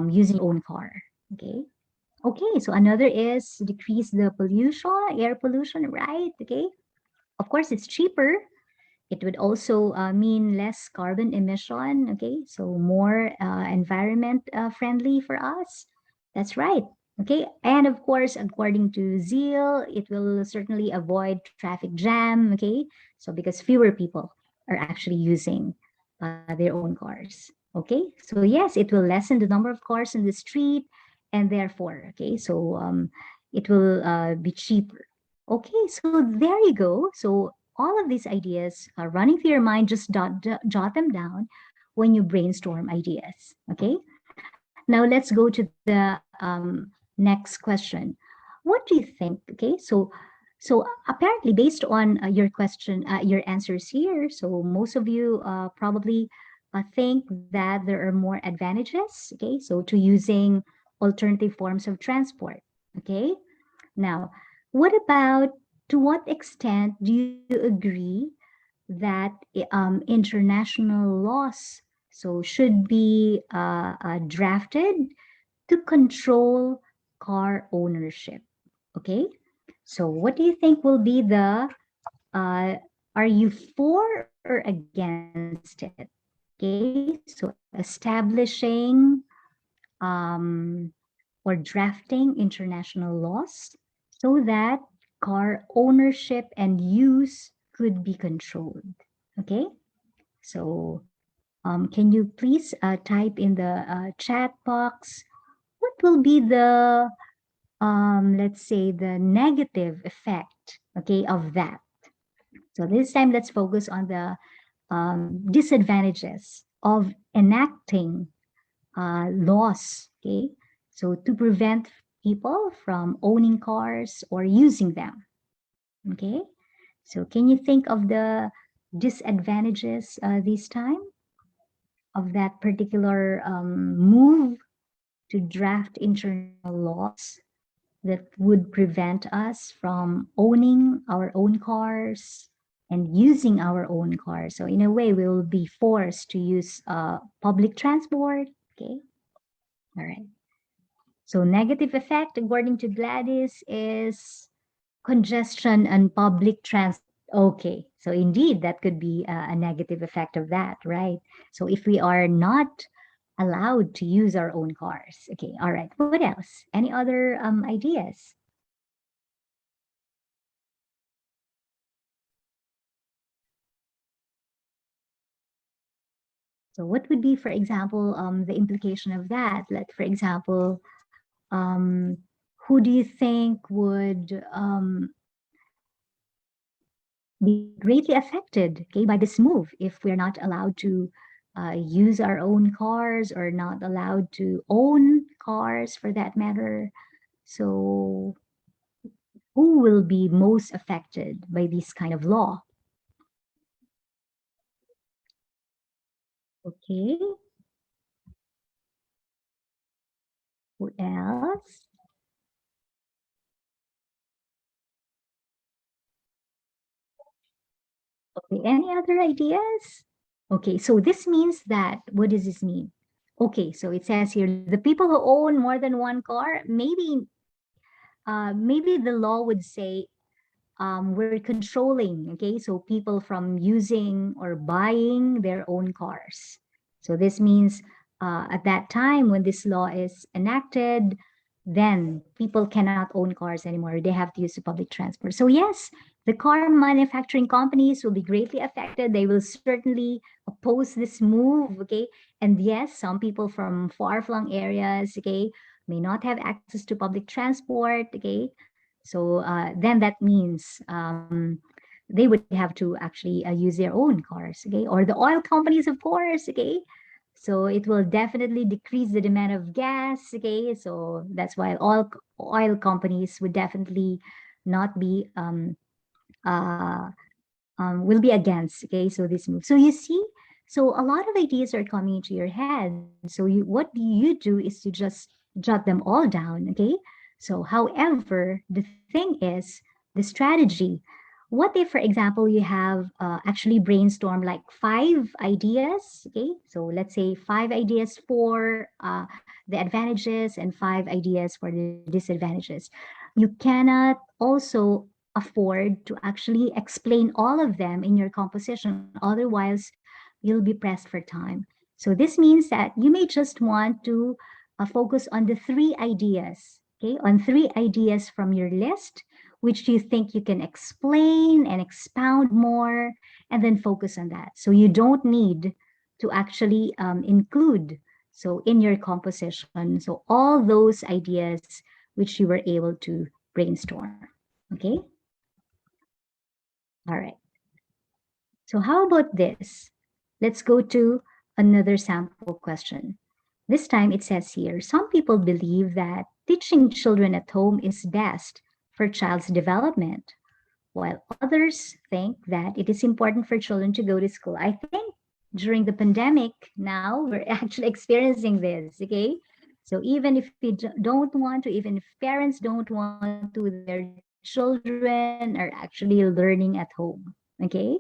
using your own car? Okay. Okay, so another is decrease the pollution, air pollution, right? Okay. Of course, it's cheaper. It would also mean less carbon emission. Okay, so more environment friendly for us. That's right. Okay, and of course, according to Zeal, it will certainly avoid traffic jam. Okay, so because fewer people are actually using their own cars. Okay, so yes, it will lessen the number of cars in the street, and therefore, okay, so it will be cheaper. Okay, so there you go. So all of these ideas are running through your mind, just jot them down when you brainstorm ideas. Okay. Now let's go to the next question. What do you think? Okay. So apparently based on your question, your answers here, so most of you probably think that there are more advantages. Okay. So to using alternative forms of transport. Okay. Now, what about to what extent do you agree that international laws so should be drafted to control car ownership? Okay, so what do you think will be the are you for or against it? Okay, so establishing um, or drafting international laws so that car ownership and use could be controlled. Okay, so can you please type in the chat box what will be the let's say the negative effect, okay, of that. So this time let's focus on the disadvantages of enacting laws. Okay, So to prevent people from owning cars or using them. Okay. So can you think of the disadvantages this time of that particular move to draft internal laws that would prevent us from owning our own cars and using our own cars? So in a way, we will be forced to use public transport. Okay. All right. So negative effect, according to Gladys, is congestion and public transport. Okay, so indeed, that could be a negative effect of that, right? So if we are not allowed to use our own cars. Okay, all right. What else? Any other ideas? So what would be, for example, the implication of that? Let, for example, um, who do you think would be greatly affected, okay, by this move if we're not allowed to use our own cars or not allowed to own cars for that matter? So who will be most affected by this kind of law? Okay, who else? Okay, any other ideas? Okay, so this means that, what does this mean? Okay, so it says here, the people who own more than one car, maybe the law would say we're controlling, okay, so people from using or buying their own cars. So this means at that time when this law is enacted, then people cannot own cars anymore. They have to use the public transport. So yes, the car manufacturing companies will be greatly affected. They will certainly oppose this move, okay? And yes, some people from far-flung areas, okay, may not have access to public transport, okay? So then that means they would have to actually use their own cars, okay? Or the oil companies, of course, okay? So it will definitely decrease the demand of gas, okay? So that's why oil companies would definitely not be uh, will be against, okay? So this move. So you see, so a lot of ideas are coming into your head. So what you do is to just jot them all down, okay? So however, the thing is the strategy. What if, for example, you have actually brainstorm like 5 ideas, okay? So let's say 5 ideas for the advantages and 5 ideas for the disadvantages. You cannot also afford to actually explain all of them in your composition. Otherwise, you'll be pressed for time. So this means that you may just want to focus on the 3 ideas, okay, on 3 ideas from your list, which you think you can explain and expound more, and then focus on that. So you don't need to actually include, so in your composition, so all those ideas which you were able to brainstorm, okay? All right. So how about this? Let's go to another sample question. This time it says here, some people believe that teaching children at home is best for child's development, while others think that it is important for children to go to school. I think during the pandemic now, we're actually experiencing this, okay? So even if we don't want to, even if parents don't want to, their children are actually learning at home, okay?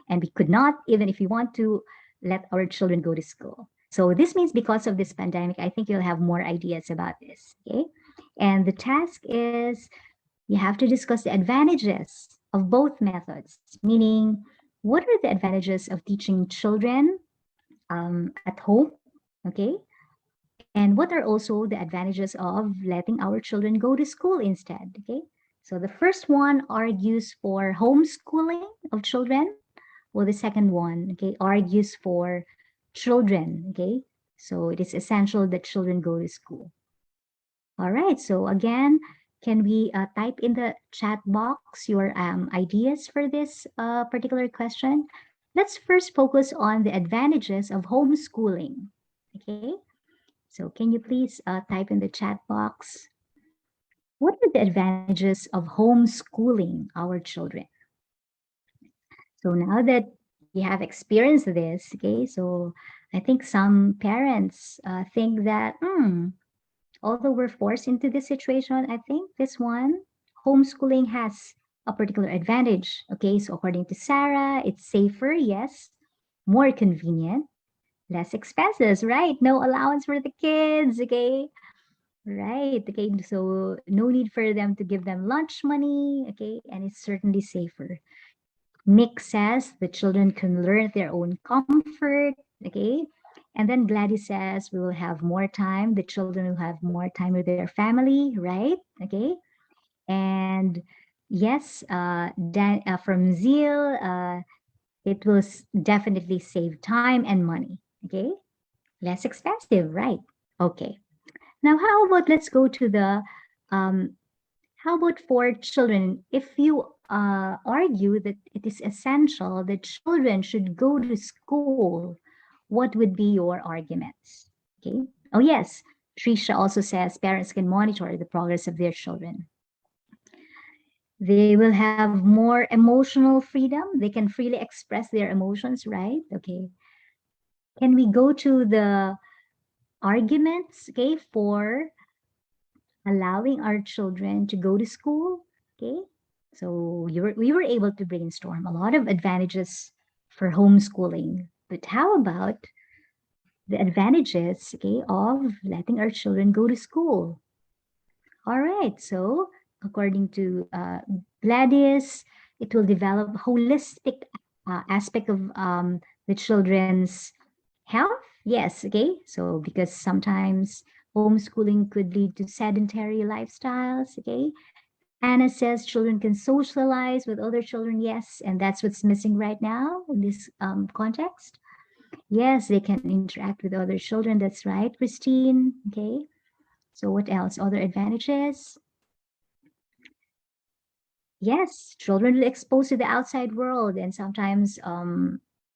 And we could not, even if we want to, let our children go to school. So this means because of this pandemic, I think you'll have more ideas about this, okay? And the task is you have to discuss the advantages of both methods, meaning what are the advantages of teaching children at home, okay? And what are also the advantages of letting our children go to school instead, okay? So the first one argues for homeschooling of children, while the second one, okay, argues for children, okay? So it is essential that children go to school. All right, so again, can we type in the chat box your ideas for this particular question? Let's first focus on the advantages of homeschooling, okay? So can you please type in the chat box? What are the advantages of homeschooling our children? So now that we have experienced this, okay, so I think some parents think that, although we're forced into this situation, I think this one, homeschooling has a particular advantage. Okay, so according to Sarah, it's safer, yes, more convenient, less expenses, right? No allowance for the kids, okay? Right, okay, so no need for them to give them lunch money, okay, and it's certainly safer. Nick says the children can learn at their own comfort, okay? And then Gladys says we will have more time. The children will have more time with their family, right? Okay. And yes, from Zeal, it will definitely save time and money, okay? Less expensive, right? Okay. Now, how about let's go to the um, how about for children? If you argue that it is essential that children should go to school, what would be your arguments? Okay. Oh, yes. Trisha also says parents can monitor the progress of their children. They will have more emotional freedom. They can freely express their emotions, right? Okay. Can we go to the arguments, okay, for allowing our children to go to school? Okay. So we were able to brainstorm a lot of advantages for homeschooling. But how about the advantages, okay, of letting our children go to school? All right. So according to Gladys, it will develop a holistic aspect of the children's health. Yes. Okay. So because sometimes homeschooling could lead to sedentary lifestyles. Okay. Anna says children can socialize with other children. Yes, and that's what's missing right now in this context. Yes, they can interact with other children. That's right, Christine. Okay. So what else? Other advantages? Yes, children will exposed to the outside world, and sometimes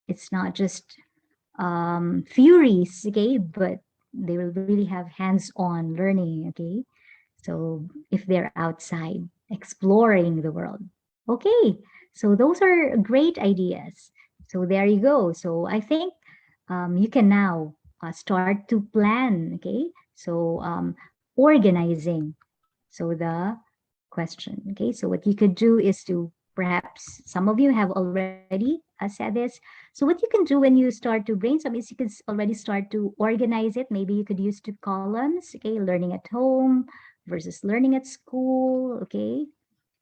it's not just theories, okay, but they will really have hands-on learning, okay. So if they're outside exploring the world. Okay, so those are great ideas. So there you go. So I think you can now start to plan, okay? So organizing. So the question, okay? So what you could do is to perhaps some of you have already said this. So what you can do when you start to brainstorm is you can already start to organize it. Maybe you could use two columns, okay? Learning at home versus learning at school, okay?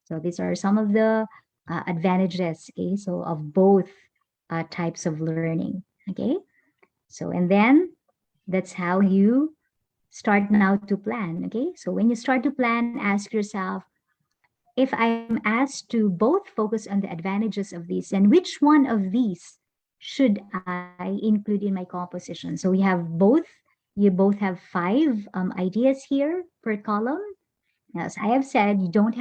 So these are some of the advantages, okay? So of both types of learning, okay? So, and then that's how you start now to plan, okay? So when you start to plan, ask yourself, if I'm asked to both focus on the advantages of these, and which one of these should I include in my composition? So we have both, you both have five ideas here per column. As I have said, you won't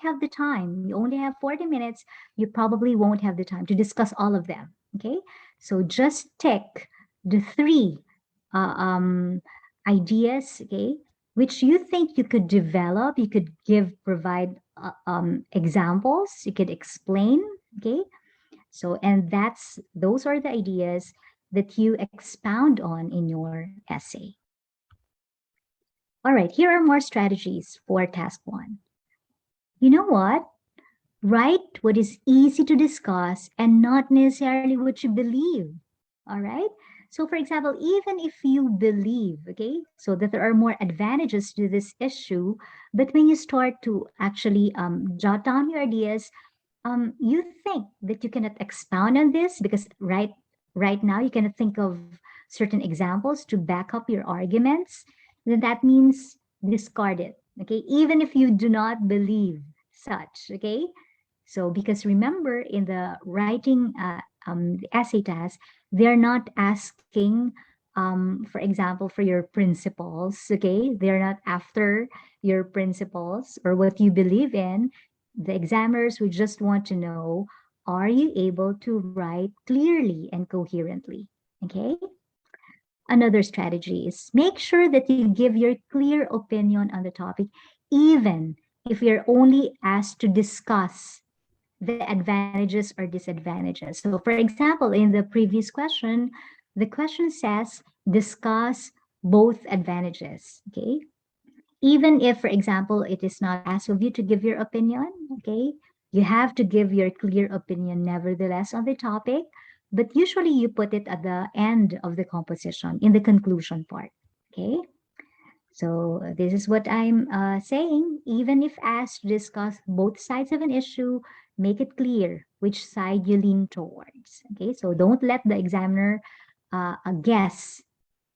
have the time. You only have 40 minutes. You probably won't have the time to discuss all of them. Okay. So just take the three uh, um, ideas, okay, which you think you could develop. You could provide examples. You could explain, okay. So, and those are the ideas that you expound on in your essay. All right, here are more strategies for task one. You know what? Write what is easy to discuss and not necessarily what you believe. All right. So, for example, even if you believe, okay, so that there are more advantages to this issue, but when you start to actually jot down your ideas, you think that you cannot expound on this because right now you cannot think of certain examples to back up your arguments, then that means discard it. Okay, even if you do not believe such. Okay, so because remember in the writing the essay task, they're not asking for example for your principles. Okay, they're not after your principles or what you believe in. The examiners would just want to know, are you able to write clearly and coherently? Okay. Another strategy is make sure that you give your clear opinion on the topic, even if you're only asked to discuss the advantages or disadvantages. So, for example, in the previous question, the question says discuss both advantages. Okay. Even if, for example, it is not asked of you to give your opinion, okay, you have to give your clear opinion nevertheless on the topic, but usually you put it at the end of the composition in the conclusion part. Okay. So this is what I'm saying. Even if asked to discuss both sides of an issue, make it clear which side you lean towards. Okay, so don't let the examiner guess.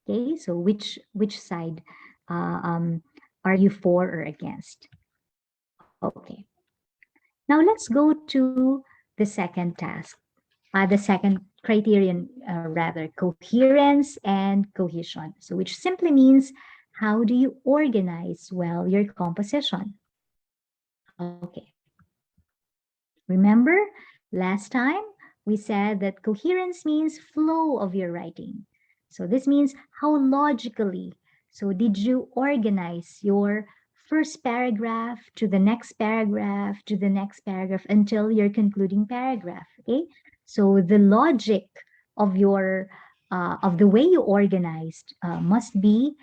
Okay, so which side are you for or against? Okay. Now let's go to the second task. The second criterion, rather, coherence and cohesion. So which simply means how do you organize well your composition? Okay. Remember last time we said that coherence means flow of your writing. So this means how logically. So did you organize your first paragraph to the next paragraph to the next paragraph until your concluding paragraph? Okay. So the logic of your of the way you organized must be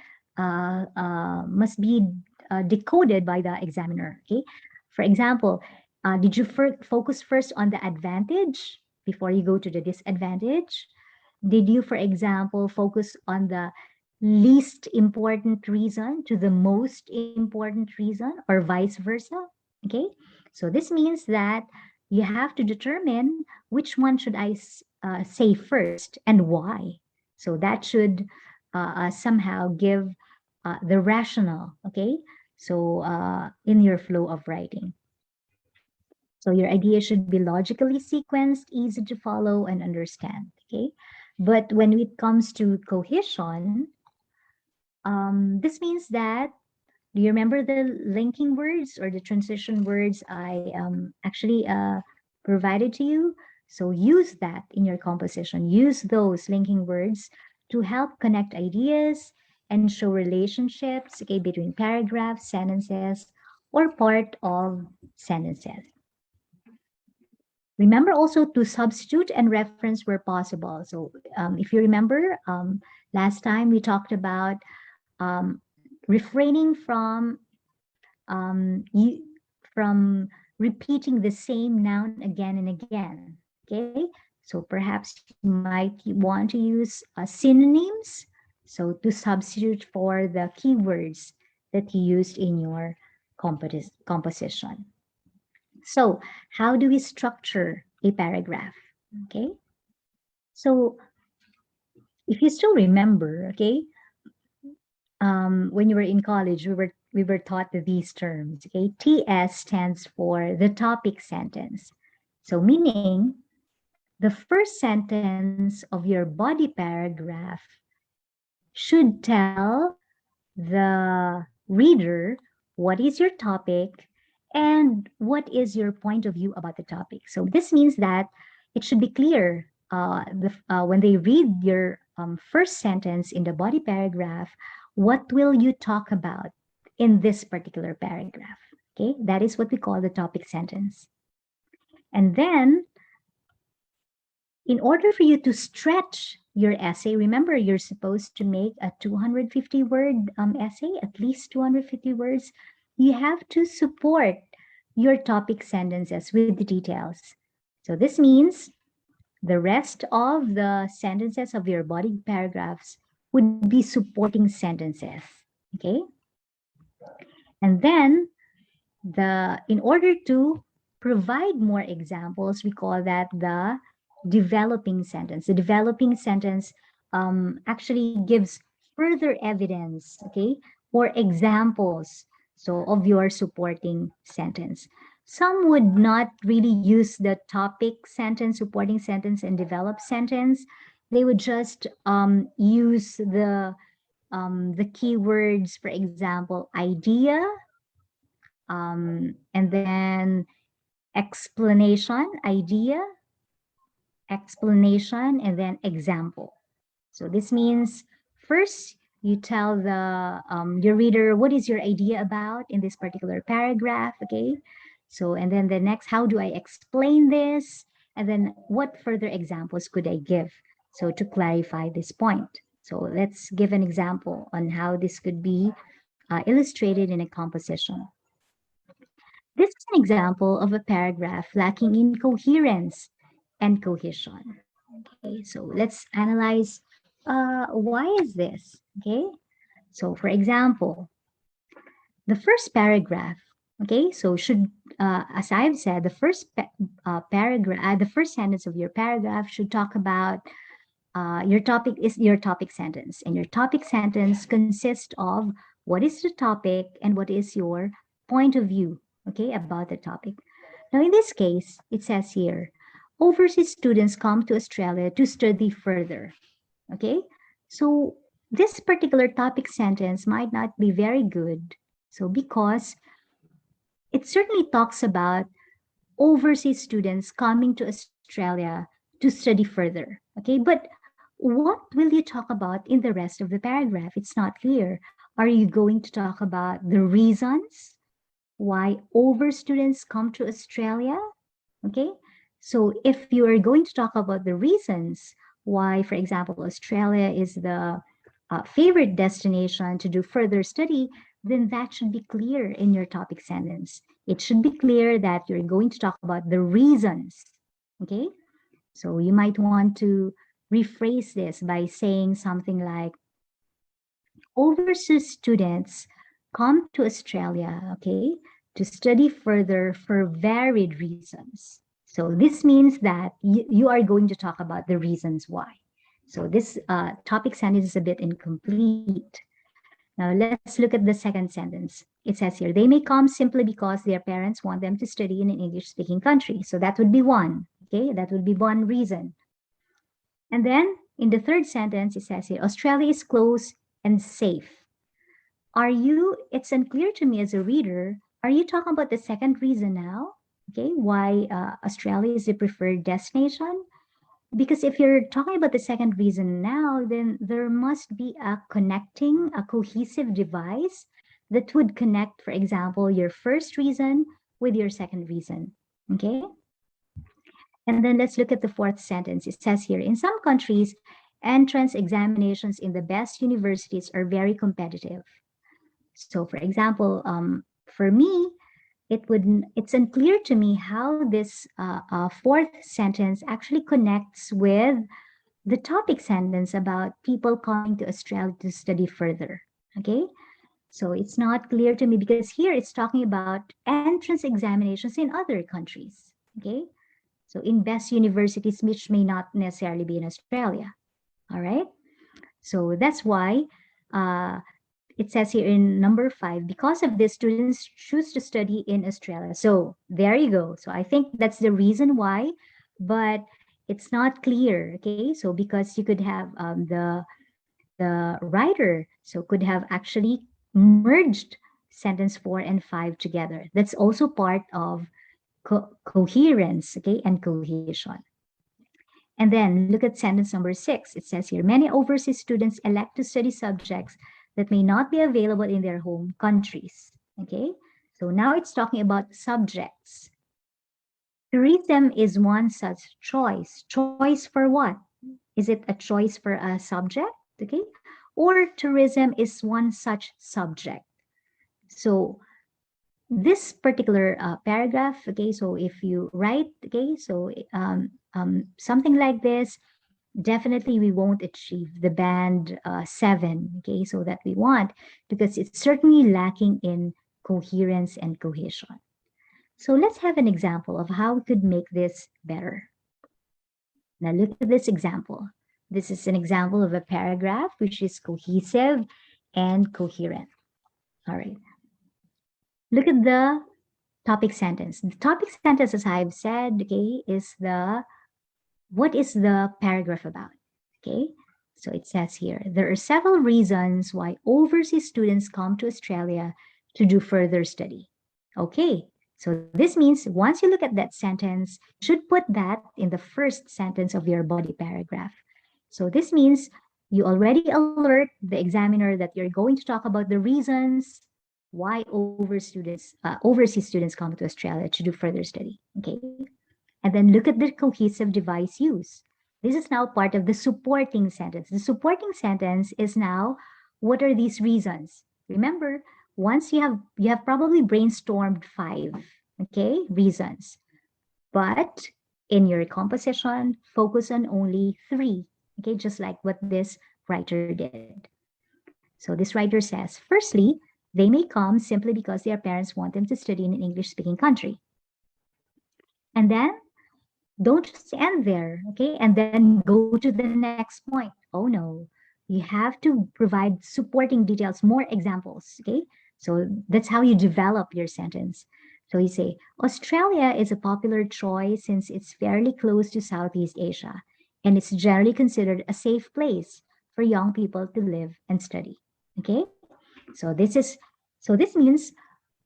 decoded by the examiner. Okay. For example, did you focus first on the advantage before you go to the disadvantage? Did you, for example, focus on the least important reason to the most important reason, or vice versa? Okay, so this means that you have to determine which one should I say first and why. So that should somehow give the rationale. Okay, so in your flow of writing. So your idea should be logically sequenced, easy to follow and understand. Okay. But when it comes to cohesion, this means that, do you remember the linking words or the transition words I actually provided to you? So use that in your composition. Use those linking words to help connect ideas and show relationships, okay, between paragraphs, sentences, or part of sentences. Remember also to substitute and reference where possible. So if you remember, last time we talked about refraining from repeating the same noun again and again. Okay, so perhaps you might want to use synonyms. So to substitute for the keywords that you used in your composition. So how do we structure a paragraph? Okay. So if you still remember, okay, when you were in college, we were taught these terms. Okay, TS stands for the topic sentence. So meaning the first sentence of your body paragraph should tell the reader what is your topic and what is your point of view about the topic. So this means that it should be clear when they read your first sentence in the body paragraph, what will you talk about in this particular paragraph? Okay, that is what we call the topic sentence. And then, in order for you to stretch your essay, remember you're supposed to make a 250 word essay, at least 250 words. You have to support your topic sentences with the details. So this means the rest of the sentences of your body paragraphs would be supporting sentences. Okay. And then in order to provide more examples, we call that the developing sentence. The developing sentence actually gives further evidence, okay, or examples, so of your supporting sentence. Some would not really use the topic sentence, supporting sentence, and develop sentence. They would just use the keywords, for example, idea, and then explanation, idea, explanation, and then example. So this means first you tell your reader what is your idea about in this particular paragraph, okay? So, and then the next, how do I explain this? And then what further examples could I give? So to clarify this point. So let's give an example on how this could be illustrated in a composition. This is an example of a paragraph lacking in coherence and cohesion. Okay, so let's analyze why is this? Okay, so for example, the first paragraph, okay, so should, as I've said, the first paragraph, the first sentence of your paragraph should talk about your topic is your topic sentence, and your topic sentence consists of what is the topic and what is your point of view, okay, about the topic. Now, in this case, it says here, overseas students come to Australia to study further, okay? So this particular topic sentence might not be very good. So because it certainly talks about overseas students coming to Australia to study further, okay? But what will you talk about in the rest of the paragraph? It's not clear. Are you going to talk about the reasons why over students come to Australia? Okay, so if you are going to talk about the reasons why, for example, Australia is the favorite destination to do further study, then that should be clear in your topic sentence. It should be clear that you're going to talk about the reasons. Okay, so you might want to rephrase this by saying something like, overseas students come to Australia, okay, to study further for varied reasons. So this means that you are going to talk about the reasons why. So this topic sentence is a bit incomplete. Now let's look at the second sentence. It says here, they may come simply because their parents want them to study in an English-speaking country. So that would be one, okay? That would be one reason. And then in the third sentence, it says here, Australia is close and safe. It's unclear to me as a reader, are you talking about the second reason now? Okay, why Australia is the preferred destination? Because if you're talking about the second reason now, then there must be a cohesive device that would connect, for example, your first reason with your second reason, okay? And then let's look at the fourth sentence. It says here, in some countries, entrance examinations in the best universities are very competitive. So for example, for me, it's unclear to me how this fourth sentence actually connects with the topic sentence about people coming to Australia to study further, okay? So it's not clear to me because here it's talking about entrance examinations in other countries, okay? So in best universities, which may not necessarily be in Australia, all right? So that's why it says here in number 5, because of this, students choose to study in Australia. So there you go. So I think that's the reason why, but it's not clear, okay? So because you could have the writer, so could have actually merged sentence 4 and 5 together. That's also part of coherence, okay, and cohesion. And then look at sentence number 6. It says here, many overseas students elect to study subjects that may not be available in their home countries, okay? So now it's talking about subjects. Tourism is one such choice. Choice for what? Is it a choice for a subject, okay? Or tourism is one such subject. So this particular paragraph, okay, so if you write, okay, so something like this, definitely we won't achieve the band 7, okay, so that we want, because it's certainly lacking in coherence and cohesion. So let's have an example of how we could make this better. Now look at this example. This is an example of a paragraph which is cohesive and coherent. All right. Look at the topic sentence. The topic sentence, as I've said, okay, is what is the paragraph about? Okay, so it says here, there are several reasons why overseas students come to Australia to do further study. Okay, so this means once you look at that sentence, you should put that in the first sentence of your body paragraph. So this means you already alert the examiner that you're going to talk about the reasons why overseas students come to Australia to do further study. Okay. And then look at the cohesive device use. This is now part of the supporting sentence. The supporting sentence is now, what are these reasons? Remember, once you have probably brainstormed 5, okay, reasons. But in your composition, focus on only 3, okay, just like what this writer did. So this writer says, firstly, they may come simply because their parents want them to study in an English-speaking country. And then don't just end there, okay? And then go to the next point. Oh no, you have to provide supporting details, more examples, okay? So that's how you develop your sentence. So you say, Australia is a popular choice since it's fairly close to Southeast Asia, and it's generally considered a safe place for young people to live and study, okay? So this means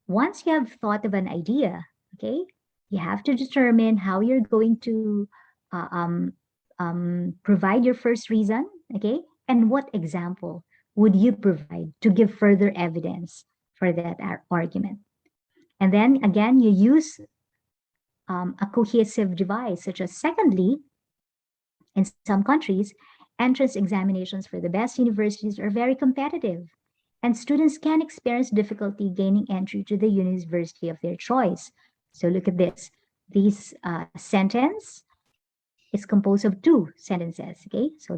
once you have thought of an idea, okay, you have to determine how you're going to uh, um, provide your first reason, okay, and what example would you provide to give further evidence for that argument. And then again, you use a cohesive device, such as secondly, in some countries, entrance examinations for the best universities are very competitive, and students can experience difficulty gaining entry to the university of their choice. So look at this. This sentence is composed of 2 sentences. Okay, so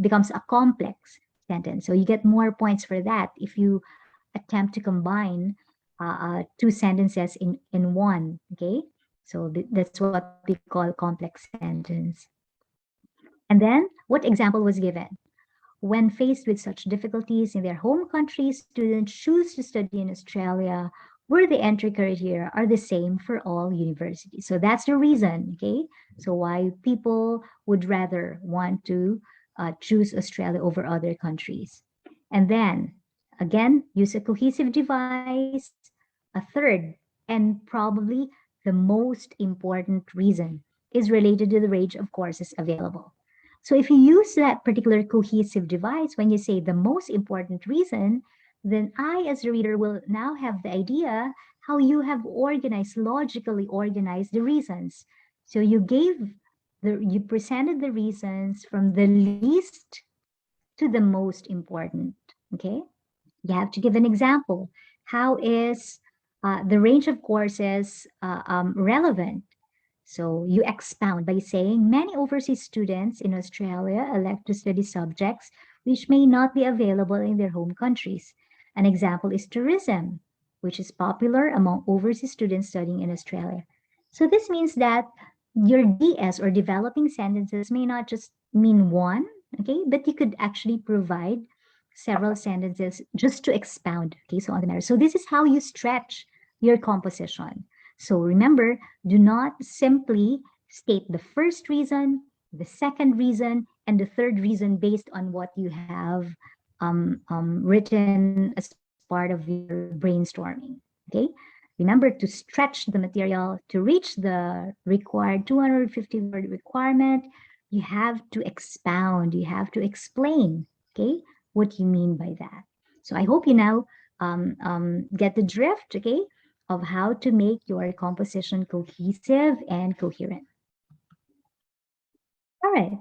becomes a complex sentence. So you get more points for that if you attempt to combine 2 sentences in one. Okay, so that's what we call complex sentence. And then what example was given? When faced with such difficulties in their home country, students choose to study in Australia where the entry criteria are the same for all universities. So that's the reason, okay? So why people would rather want to choose Australia over other countries. And then, again, use a cohesive device. A third, and probably the most important reason, is related to the range of courses available. So if you use that particular cohesive device, when you say the most important reason, then I, as a reader, will now have the idea how you have organized, logically organized the reasons. So you presented the reasons from the least to the most important, okay? You have to give an example. How is the range of courses relevant? So you expound by saying many overseas students in Australia elect to study subjects which may not be available in their home countries. An example is tourism, which is popular among overseas students studying in Australia. So this means that your DS or developing sentences may not just mean one, okay, but you could actually provide several sentences just to expound, okay, so on the matter. So this is how you stretch your composition. So remember, do not simply state the first reason, the second reason, and the third reason based on what you have written as part of your brainstorming. Okay, remember to stretch the material to reach the required 250-word requirement. You have to expound, you have to explain, okay, what you mean by that. So I hope you now get the drift, okay, of how to make your composition cohesive and coherent. All right,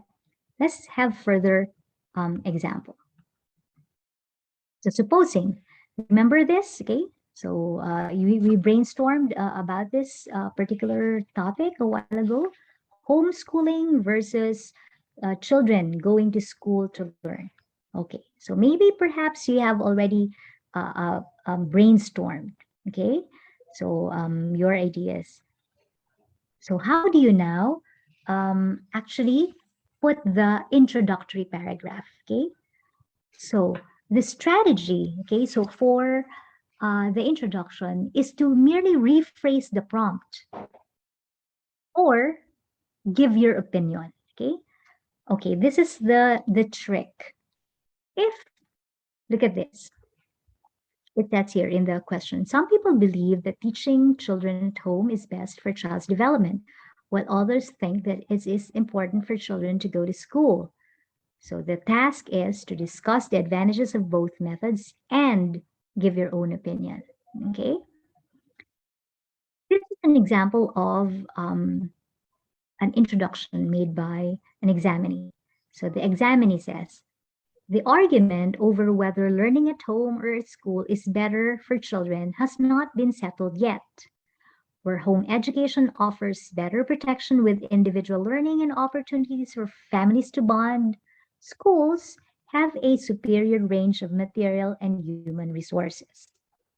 let's have further example. So supposing, remember this, okay? So we brainstormed about this particular topic a while ago, homeschooling versus children going to school to learn. Okay, so maybe perhaps you have already brainstormed, okay? So your ideas. So how do you now actually put the introductory paragraph, okay? So the strategy, okay, so for the introduction is to merely rephrase the prompt or give your opinion, okay? Okay, this is the trick. If, look at this, it says here in the question, some people believe that teaching children at home is best for child's development, while others think that it is important for children to go to school. So the task is to discuss the advantages of both methods and give your own opinion. Okay. This is an example of an introduction made by an examinee. So the examinee says, the argument over whether learning at home or at school is better for children has not been settled yet. Where home education offers better protection with individual learning and opportunities for families to bond, schools have a superior range of material and human resources.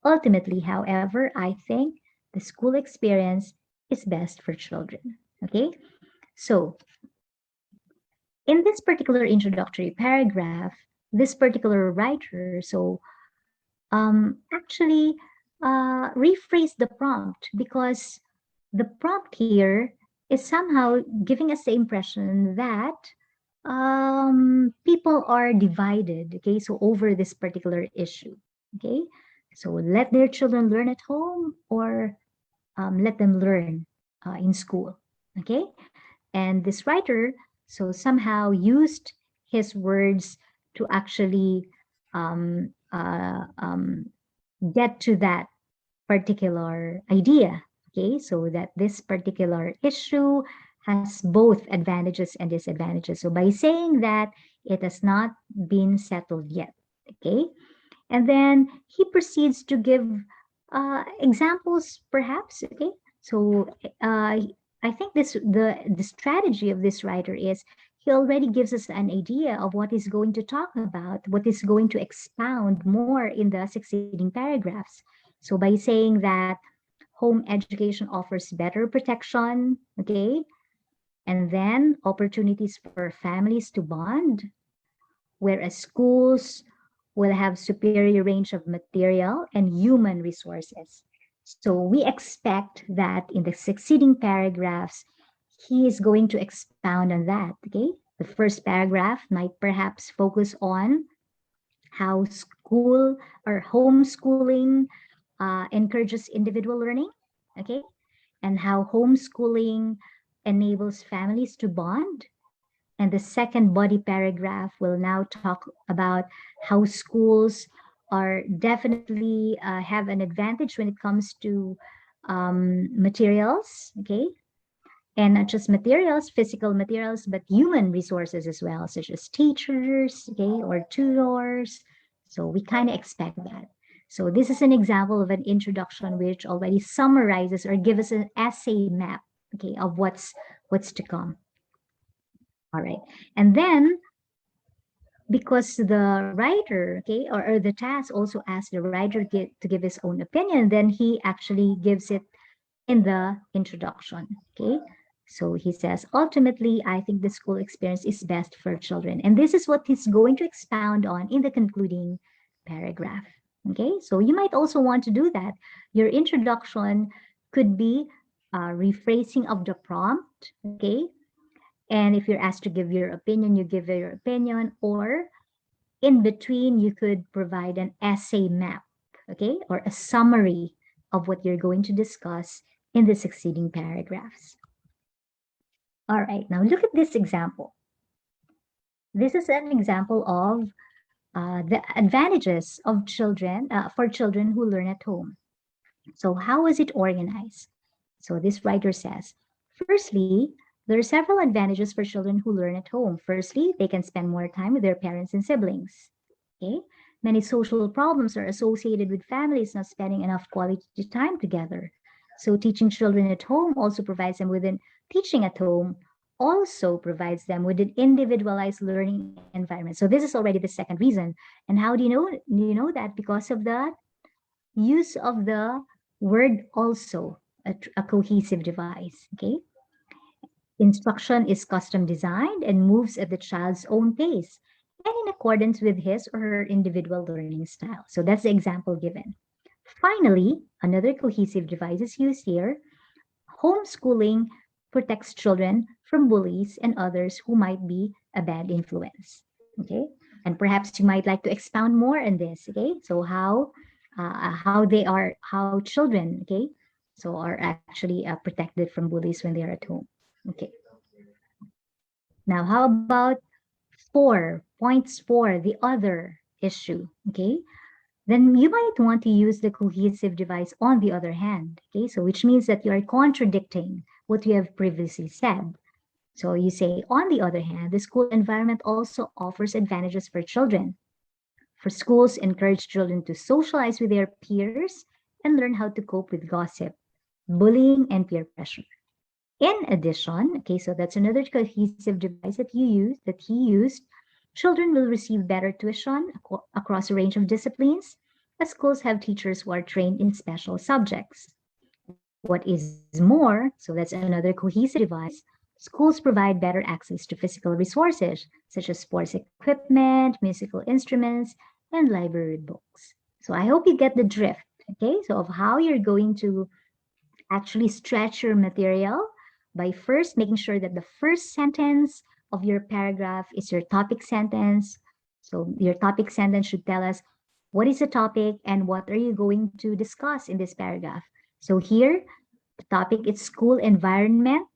Ultimately, however, I think the school experience is best for children. Okay, so in this particular introductory paragraph, this particular writer actually rephrased the prompt, because the prompt here is somehow giving us the impression that people are divided, okay, so over this particular issue, okay, so let their children learn at home or let them learn in school, okay. And this writer somehow used his words to actually um, uh, um, get to that particular idea. Okay, so that this particular issue has both advantages and disadvantages. So by saying that it has not been settled yet. Okay, and then he proceeds to give examples, perhaps. Okay, so I think the strategy of this writer is he already gives us an idea of what he's going to talk about, what is going to expound more in the succeeding paragraphs. So by saying that home education offers better protection, okay, and then opportunities for families to bond, whereas schools will have superior range of material and human resources. So we expect that in the succeeding paragraphs, he is going to expound on that, okay? The first paragraph might perhaps focus on how school or homeschooling encourages individual learning, okay? And how homeschooling enables families to bond. And the second body paragraph will now talk about how schools are definitely have an advantage when it comes to materials, okay? And not just materials, physical materials, but human resources as well, such as teachers, okay, or tutors. So we kind of expect that. So this is an example of an introduction which already summarizes or gives us an essay map, okay, of what's to come. All right. And then because the writer, okay, or the task also asks the writer to give his own opinion, then he actually gives it in the introduction, okay? So he says, ultimately, I think the school experience is best for children. And this is what he's going to expound on in the concluding paragraph, okay? So you might also want to do that. Your introduction could be rephrasing of the prompt, okay? And if you're asked to give your opinion, you give your opinion, or in between, you could provide an essay map, okay, or a summary of what you're going to discuss in the succeeding paragraphs. All right, now look at this example. This is an example of the advantages of children, for children who learn at home. So how is it organized? So this writer says, firstly, there are several advantages for children who learn at home. Firstly, they can spend more time with their parents and siblings. Okay? Many social problems are associated with families not spending enough quality time together. So teaching children at home also provides them with an teaching at home also provides them with an individualized learning environment. So this is already the second reason. And how do you know? You know that because of the use of the word also, a cohesive device, okay? Instruction is custom designed and moves at the child's own pace and in accordance with his or her individual learning style. So that's the example given. Finally, another cohesive device is used here. Homeschooling protects children from bullies and others who might be a bad influence. Okay, and perhaps you might like to expound more on this. Okay, so how children, okay, so are actually protected from bullies when they're at home. Okay. Now, how about points for the other issue, okay, then you might want to use the cohesive device on the other hand, okay, so which means that you are contradicting what you have previously said. So you say, on the other hand, the school environment also offers advantages for children. For schools encourage children to socialize with their peers and learn how to cope with gossip, bullying, and peer pressure. In addition, okay, so that's another cohesive device that he used. Children will receive better tuition across a range of disciplines, as schools have teachers who are trained in special subjects. What is more, so that's another cohesive device, schools provide better access to physical resources, such as sports equipment, musical instruments, and library books. So I hope you get the drift, okay, so of how you're going to actually stretch your material by first making sure that the first sentence of your paragraph is your topic sentence. So your topic sentence should tell us what is the topic and what are you going to discuss in this paragraph. So here, the topic is school environment,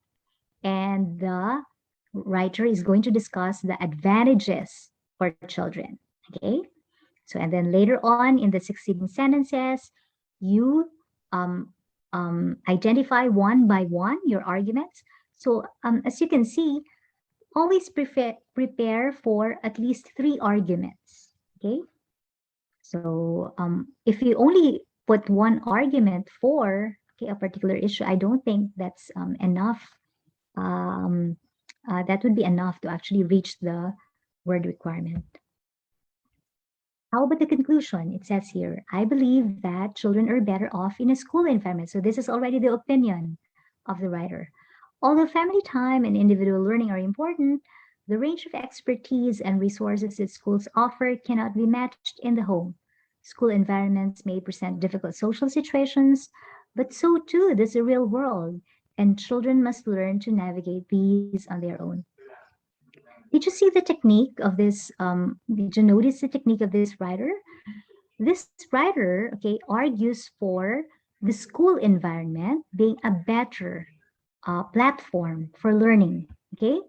and the writer is going to discuss the advantages for children, okay? So, and then later on in the succeeding sentences, you um, identify one by one your arguments. So as you can see, always prepare for at least 3 arguments, okay? So if you only put one argument for, okay, a particular issue, I don't think that's enough. That would be enough to actually reach the word requirement. How about the conclusion? It says here, I believe that children are better off in a school environment. So this is already the opinion of the writer. Although family time and individual learning are important, the range of expertise and resources that schools offer cannot be matched in the home. School environments may present difficult social situations, but so too does the real world, and children must learn to navigate these on their own. Did you see the technique of this? Did you notice the technique of this writer? This writer, okay, argues for the school environment being a better platform for learning. Okay,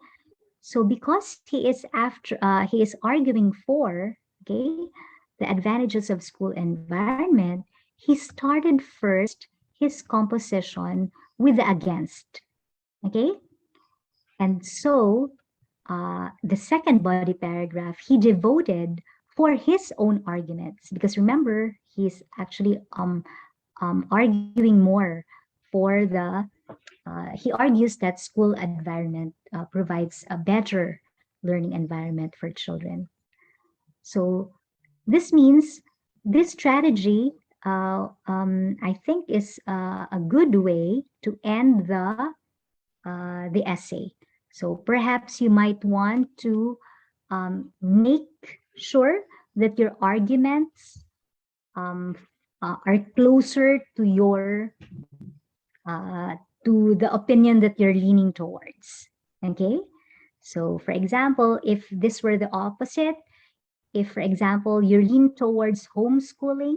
so because he is arguing for, okay, the advantages of school environment, he started first his composition with the against. Okay, and so the second body paragraph he devoted for his own arguments, because remember, he's actually arguing more for the he argues that school environment provides a better learning environment for children. So this means this strategy, I think, is a good way to end the essay. So perhaps you might want to make sure that your arguments are closer to your to the opinion that you're leaning towards. Okay, so for example, if this were the opposite, if for example you lean towards homeschooling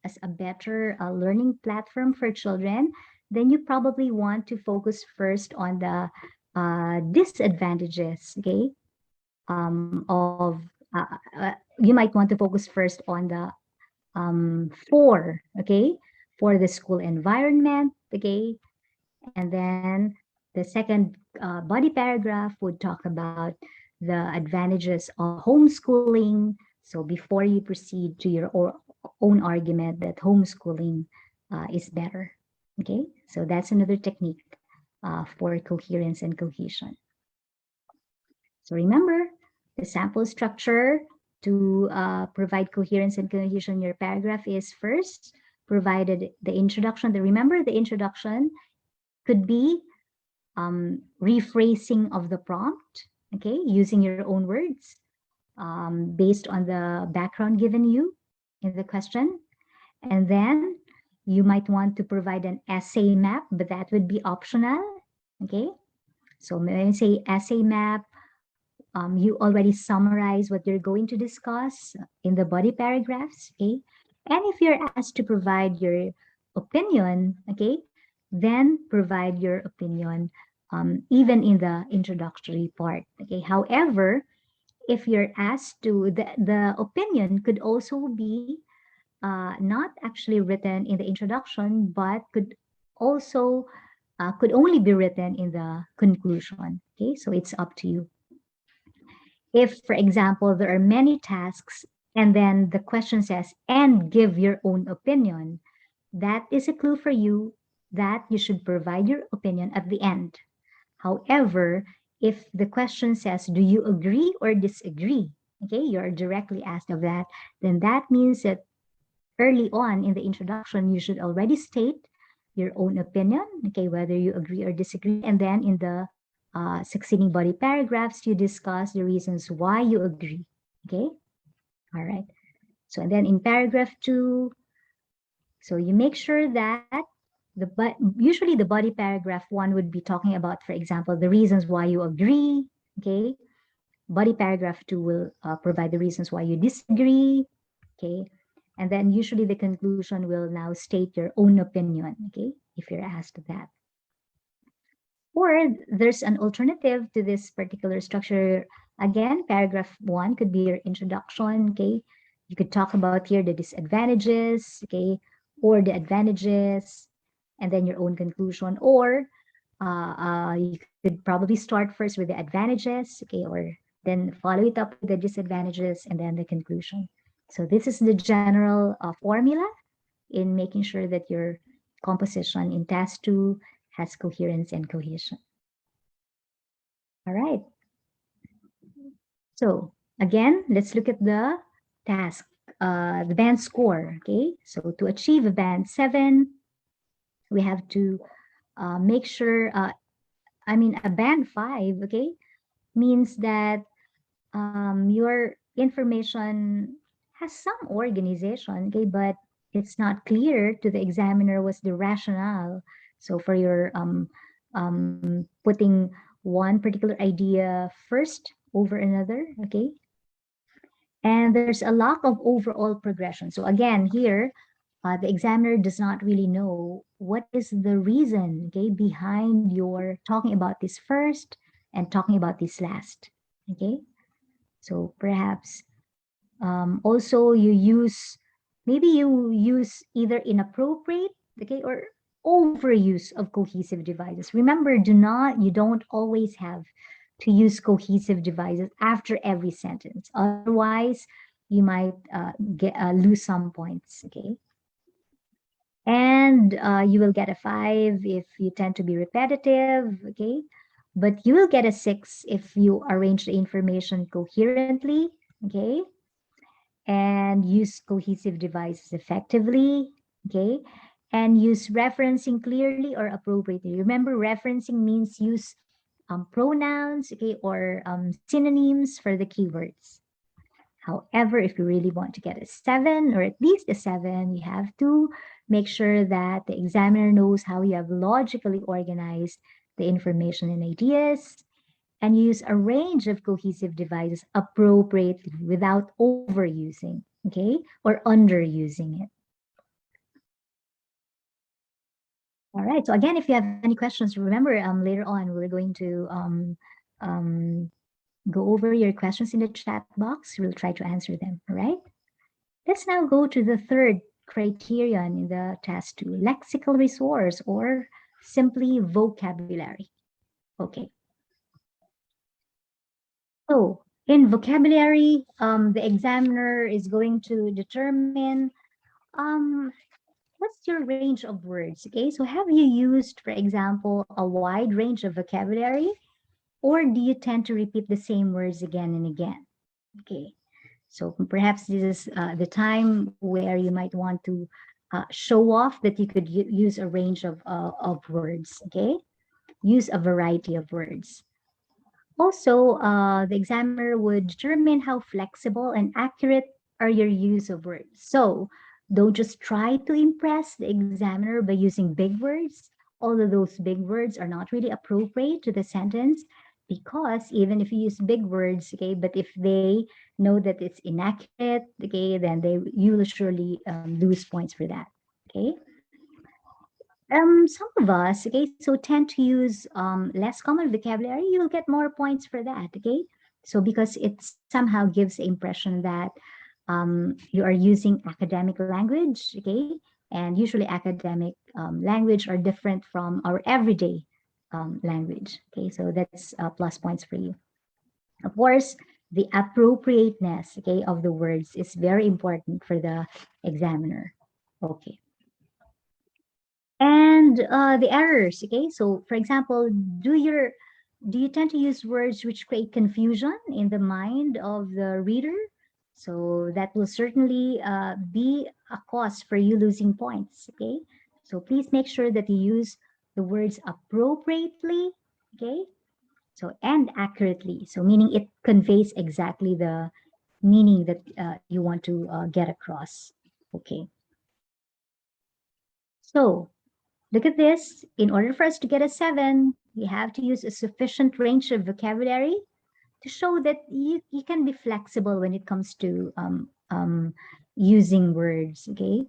as a better learning platform for children, then you probably want to focus first on the disadvantages, okay, of you might want to focus first on the for the school environment, okay, and then the second body paragraph would talk about the advantages of homeschooling. So before you proceed to your own argument that homeschooling is better. Okay, so that's another technique for coherence and cohesion. So remember, the sample structure to provide coherence and cohesion in your paragraph is first provided the introduction. Remember, the introduction could be rephrasing of the prompt, okay, using your own words based on the background given you in the question. And then you might want to provide an essay map, but that would be optional, okay? So when I say essay map, you already summarize what you're going to discuss in the body paragraphs, okay? And if you're asked to provide your opinion, okay, then provide your opinion even in the introductory part, okay? However, if you're asked to, the opinion could also be not actually written in the introduction, but also could only be written in the conclusion. Okay, so it's up to you. If, for example, there are many tasks and then the question says, and give your own opinion, that is a clue for you that you should provide your opinion at the end. However, if the question says, do you agree or disagree? Okay, you're directly asked of that, then that means that early on in the introduction, you should already state your own opinion, okay, whether you agree or disagree. And then in the succeeding body paragraphs, you discuss the reasons why you agree, okay? All right. So, and then in paragraph 2, so you make sure that usually the body paragraph 1 would be talking about, for example, the reasons why you agree, okay? Body paragraph 2 will provide the reasons why you disagree, okay? And then usually the conclusion will now state your own opinion, okay, if you're asked that. Or there's an alternative to this particular structure. Again, paragraph 1 could be your introduction, okay? You could talk about here the disadvantages, okay, or the advantages, and then your own conclusion. Or you could probably start first with the advantages, okay, or then follow it up with the disadvantages and then the conclusion. So this is the general formula in making sure that your composition in task 2 has coherence and cohesion. All right. So again, let's look at the task, the band score, okay? So to achieve a band 7, we have to make sure, a band 5, okay, means that your information has some organization, okay, but it's not clear to the examiner what's the rationale. So for your putting one particular idea first over another, okay, and there's a lack of overall progression. So again, here, the examiner does not really know what is the reason, okay, behind your talking about this first and talking about this last, okay. So perhaps also maybe you use either inappropriate, okay, or overuse of cohesive devices. Remember, you don't always have to use cohesive devices after every sentence. Otherwise, you might lose some points, okay? And you will get a 5 if you tend to be repetitive, okay? But you will get a 6 if you arrange the information coherently, okay? And use cohesive devices effectively, okay? And use referencing clearly or appropriately. Remember, referencing means use pronouns, okay, or synonyms for the keywords. However, if you really want to get a 7 or at least a 7, you have to make sure that the examiner knows how you have logically organized the information and ideas, and use a range of cohesive devices appropriately without overusing, okay, or underusing it. All right. So again, if you have any questions, remember later on we're going to go over your questions in the chat box. We'll try to answer them. All right. Let's now go to the third criterion in the task 2, lexical resource, or simply vocabulary. Okay. So in vocabulary, the examiner is going to determine what's your range of words. Okay, so have you used, for example, a wide range of vocabulary, or do you tend to repeat the same words again and again? Okay, so perhaps this is the time where you might want to show off that you could use a range of words. Okay, use a variety of words. Also, the examiner would determine how flexible and accurate are your use of words. So don't just try to impress the examiner by using big words, although those big words are not really appropriate to the sentence, because even if you use big words, okay, but if they know that it's inaccurate, okay, then you will surely lose points for that, okay? Some of us, okay, so tend to use less common vocabulary. You will get more points for that, okay? So because it somehow gives the impression that you are using academic language, okay? And usually academic language are different from our everyday language, okay? So that's plus points for you. Of course, the appropriateness, okay, of the words is very important for the examiner. Okay. And the errors, okay? So for example, do you tend to use words which create confusion in the mind of the reader? So that will certainly be a cause for you losing points, okay? So please make sure that you use the words appropriately, okay? So, and accurately. So meaning it conveys exactly the meaning that you want to get across, okay? So look at this. In order for us to get a 7, we have to use a sufficient range of vocabulary to show that you can be flexible when it comes to using words, okay?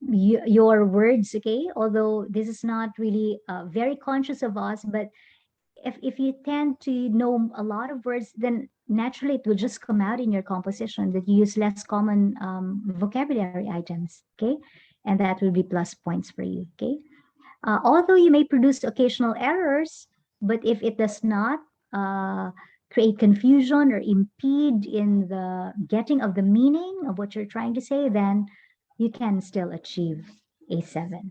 Your words, okay, although this is not really very conscious of us, but if you tend to know a lot of words, then naturally it will just come out in your composition that you use less common vocabulary items, okay? And that will be plus points for you, okay? Although you may produce occasional errors, but if it does not create confusion or impede in the getting of the meaning of what you're trying to say, then you can still achieve a 7.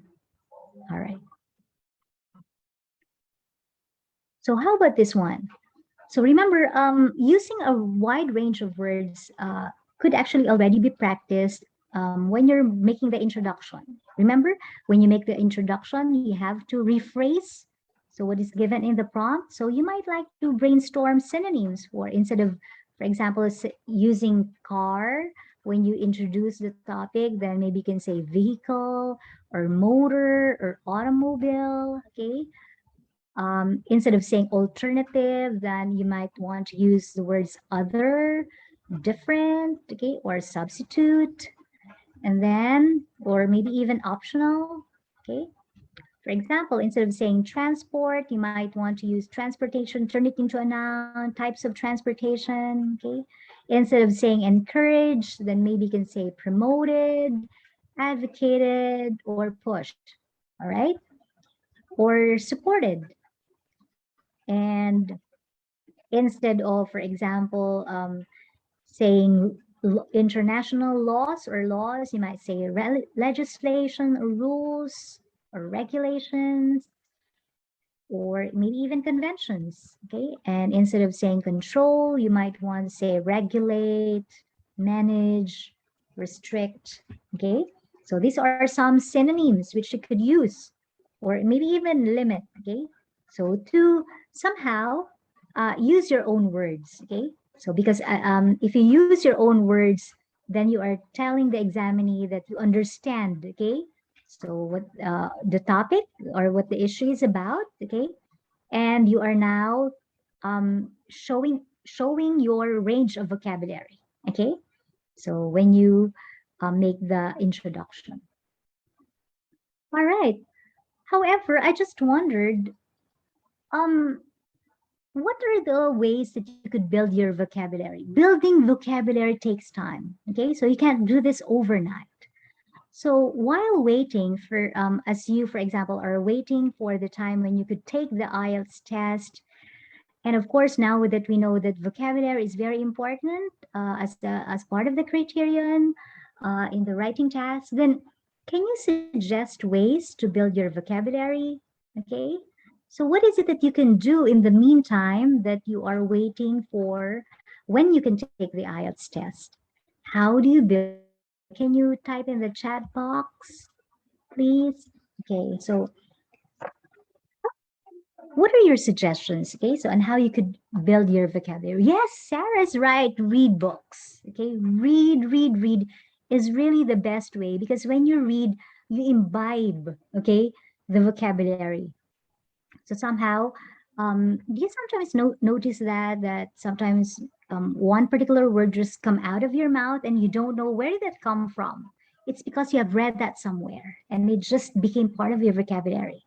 All right. So how about this one? So remember, using a wide range of words could actually already be practiced when you're making the introduction. Remember, when you make the introduction, you have to rephrase. So what is given in the prompt. So you might like to brainstorm synonyms for instead of, for example, using car, when you introduce the topic, then maybe you can say vehicle or motor or automobile, okay? Instead of saying alternative, then you might want to use the words other, different, okay, or substitute, and then, or maybe even optional, okay? For example, instead of saying transport, you might want to use transportation, turn it into a noun, types of transportation, okay? Instead of saying encourage, then maybe you can say promoted, advocated, or pushed, all right? Or supported. And instead of, for example, saying international laws or laws, you might say legislation or rules or regulations or maybe even conventions, okay? And instead of saying control, you might want to say regulate, manage, restrict, okay? So these are some synonyms which you could use or maybe even limit, okay? So to somehow use your own words, okay? So because if you use your own words, then you are telling the examinee that you understand, okay? So what the topic or what the issue is about, okay? And you are now showing your range of vocabulary, okay? So when you make the introduction. All right. However, I just wondered, um, what are the ways that you could build your vocabulary? Building vocabulary takes time, okay? So you can't do this overnight. So while waiting for, as you, for example, are waiting for the time when you could take the IELTS test, and of course, now that we know that vocabulary is very important as part of the criterion in the writing task, then can you suggest ways to build your vocabulary? Okay. So what is it that you can do in the meantime that you are waiting for when you can take the IELTS test? How do you build your vocabulary? Can you type in the chat box, please? Okay, so what are your suggestions, okay? So, on how you could build your vocabulary. Yes, Sarah's right. Read books, okay? Read is really the best way because when you read, you imbibe, okay, the vocabulary. So somehow, do you sometimes notice that sometimes one particular word just come out of your mouth and you don't know where did that come from? It's because you have read that somewhere and it just became part of your vocabulary.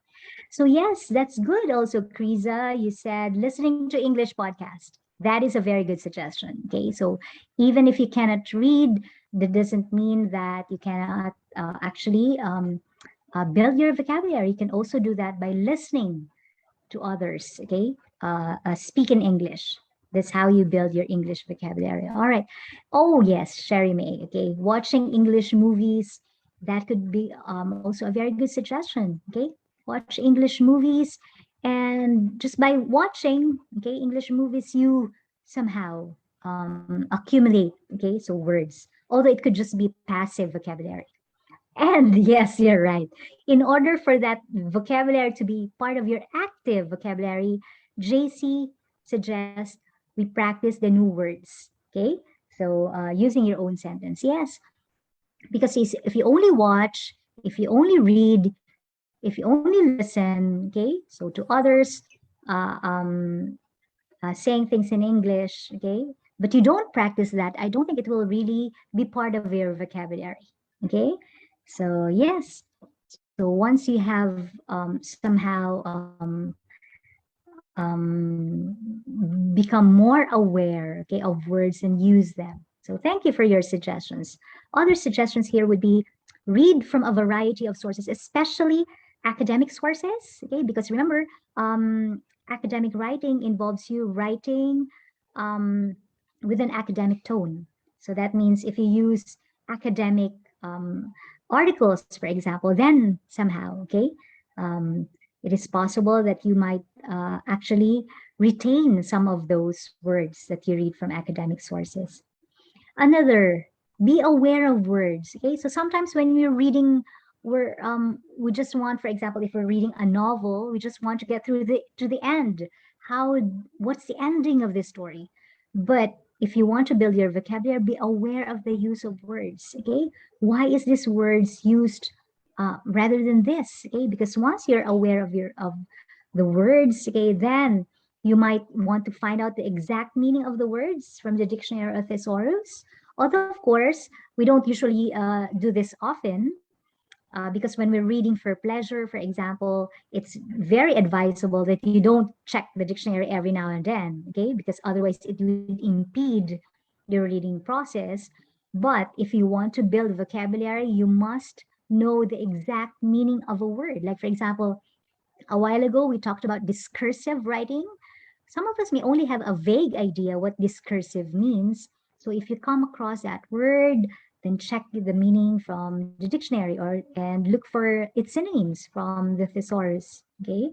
So yes, that's good. Also, Kriza, you said listening to English podcast. That is a very good suggestion. Okay, so even if you cannot read, that doesn't mean that you cannot actually build your vocabulary. You can also do that by listening to others. Okay, speak in English. That's how you build your English vocabulary. All right. Oh yes, Sherry May. Okay, watching English movies. That could be also a very good suggestion. Okay, watch English movies, and just by watching, okay, English movies, you somehow accumulate. Okay, so words. Although it could just be passive vocabulary. And yes, you're right. In order for that vocabulary to be part of your active vocabulary, JC suggests we practice the new words. Okay. So using your own sentence. Yes. Because if you only watch, if you only read, if you only listen, okay, so to others uh, um, saying things in English, okay, but you don't practice that, I don't think it will really be part of your vocabulary. Okay. So yes. So once you have somehow become more aware, okay, of words and use them. So thank you for your suggestions. Other suggestions here would be read from a variety of sources, especially academic sources, okay, because remember, academic writing involves you writing um, with an academic tone. So that means if you use academic articles, for example, then somehow, okay, um, it is possible that you might actually retain some of those words that you read from academic sources. Another, be aware of words. Okay, so sometimes when we're reading, we just want, for example, if we're reading a novel, we just want to get through the end. How what's the ending of this story? But if you want to build your vocabulary, be aware of the use of words. Okay, why is this words used rather than this? Okay, because once you're aware of the words, okay, then you might want to find out the exact meaning of the words from the dictionary or thesaurus. Although, of course, we don't usually do this often because when we're reading for pleasure, for example, it's very advisable that you don't check the dictionary every now and then, okay? Because otherwise it would impede your reading process. But if you want to build vocabulary, you must know the exact meaning of a word. Like, for example, a while ago, we talked about discursive writing. Some of us may only have a vague idea what discursive means. So if you come across that word, then check the meaning from the dictionary or and look for its synonyms from the thesaurus. Okay.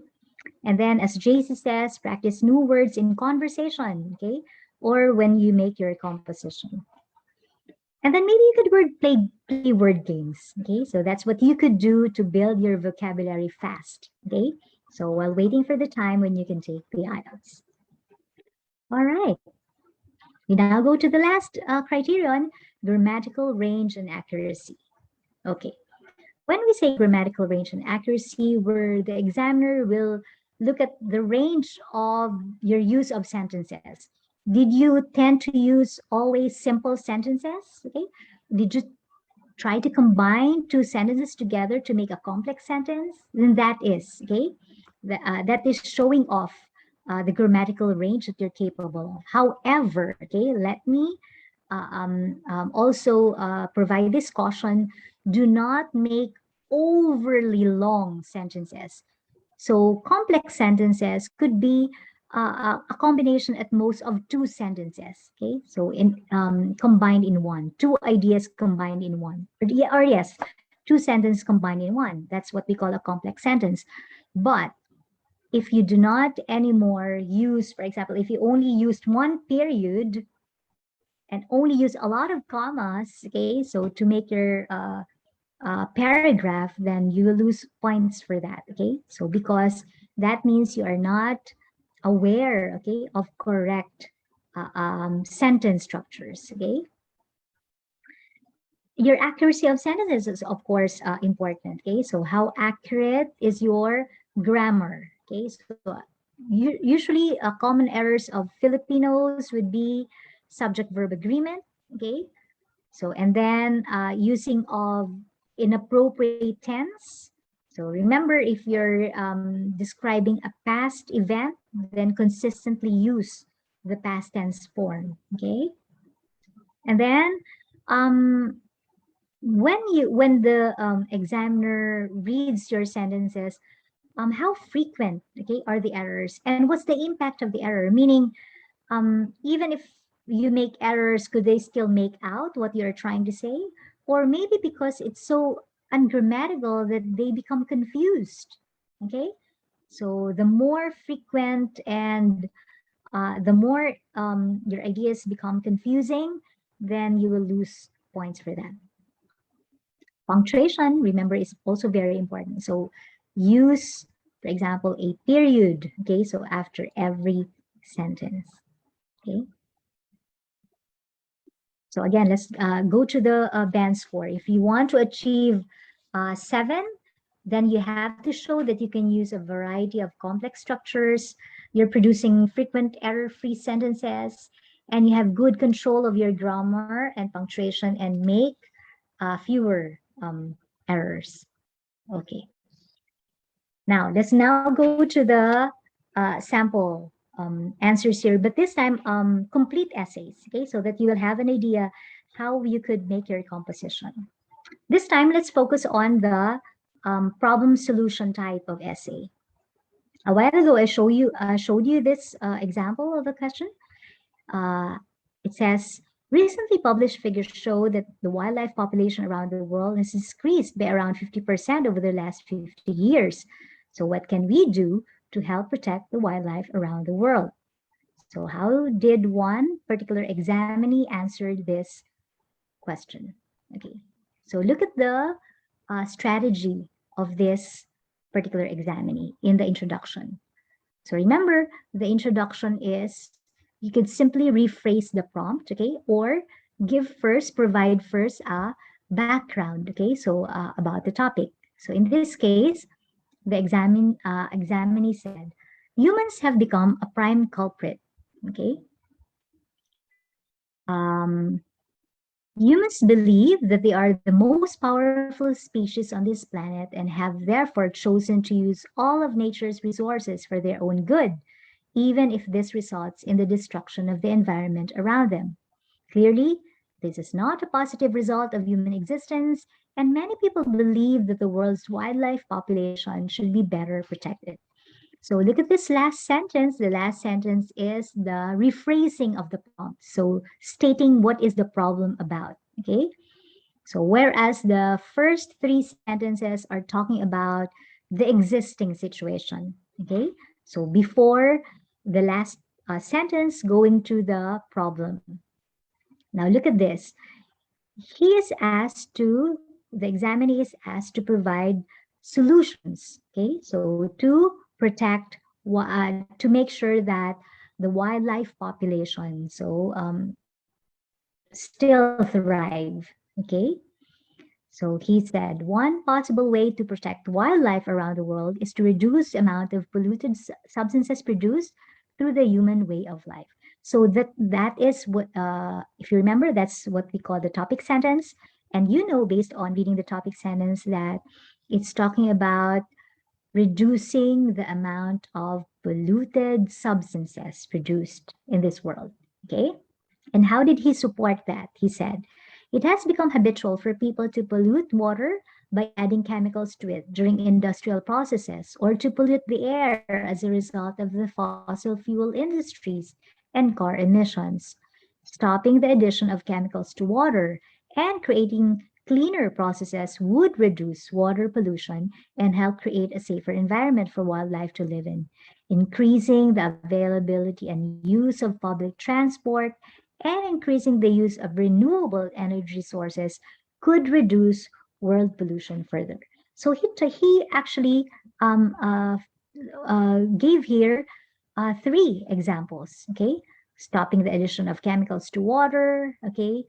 And then as JC says, practice new words in conversation. Okay. Or when you make your composition. And then maybe you could play word games. Okay, so that's what you could do to build your vocabulary fast. Okay, so while waiting for the time when you can take the IELTS. All right, we now go to the last criterion: grammatical range and accuracy. Okay, when we say grammatical range and accuracy, where the examiner will look at the range of your use of sentences. Did you tend to use always simple sentences? Okay, did you try to combine two sentences together to make a complex sentence? Then that is, okay, that is showing off the grammatical range that you're capable of. However, okay, let me also provide this caution: do not make overly long sentences. So complex sentences could be a combination at most of two sentences. Okay, so in combined in one, two ideas combined in one, or yes, two sentences combined in one. That's what we call a complex sentence. But if you do not anymore use, for example, if you only used one period and only use a lot of commas, okay, so to make your paragraph, then you will lose points for that. Okay, so because that means you are not aware, okay, of correct sentence structures. Okay, your accuracy of sentences is of course important. Okay, so how accurate is your grammar? Okay, so usually common errors of Filipinos would be subject verb agreement. Okay, so and then using of inappropriate tense. So remember, if you're describing a past event, then consistently use the past tense form, okay? And then when the examiner reads your sentences, how frequent, okay, are the errors, and what's the impact of the error? Meaning, even if you make errors, could they still make out what you're trying to say? Or maybe because it's so ungrammatical that they become confused, okay? So the more frequent and the more your ideas become confusing, then you will lose points for that. Punctuation, remember, is also very important. So use, for example, a period, okay? So after every sentence, okay? So again, let's go to the band score. If you want to achieve 7, then you have to show that you can use a variety of complex structures, you're producing frequent error-free sentences, and you have good control of your grammar and punctuation and make fewer errors. Okay. Now, let's now go to the sample answers here, but this time complete essays, okay, so that you will have an idea how you could make your composition. This time, let's focus on the problem solution type of essay. A while ago, I showed you this example of a question. Uh, it says, recently published figures show that the wildlife population around the world has increased by around 50% over the last 50 years. So what can we do to help protect the wildlife around the world? So how did one particular examinee answer this question? Okay, so look at the strategy of this particular examinee in the introduction. So remember, the introduction is, you could simply rephrase the prompt, okay, or provide first a background, okay, so about the topic. So in this case, the examinee said, humans have become a prime culprit, okay. Um, Humans believe that they are the most powerful species on this planet and have therefore chosen to use all of nature's resources for their own good, even if this results in the destruction of the environment around them. Clearly, this is not a positive result of human existence, and many people believe that the world's wildlife population should be better protected. So look at this last sentence. The last sentence is the rephrasing of the prompt. So stating what is the problem about, okay? So whereas the first 3 sentences are talking about the existing situation, okay? So before the last sentence going to the problem. Now look at this. The examinee is asked to provide solutions, okay? So to protect, to make sure that the wildlife population still thrive, okay? So he said, one possible way to protect wildlife around the world is to reduce the amount of polluted substances produced through the human way of life. So that is what, if you remember, that's what we call the topic sentence. And you know, based on reading the topic sentence, that it's talking about reducing the amount of polluted substances produced in this world, okay? And how did he support that? He said, it has become habitual for people to pollute water by adding chemicals to it during industrial processes, or to pollute the air as a result of the fossil fuel industries and car emissions. Stopping the addition of chemicals to water and creating cleaner processes would reduce water pollution and help create a safer environment for wildlife to live in. Increasing the availability and use of public transport and increasing the use of renewable energy sources could reduce world pollution further. So he actually gave here 3 examples, okay? Stopping the addition of chemicals to water, okay?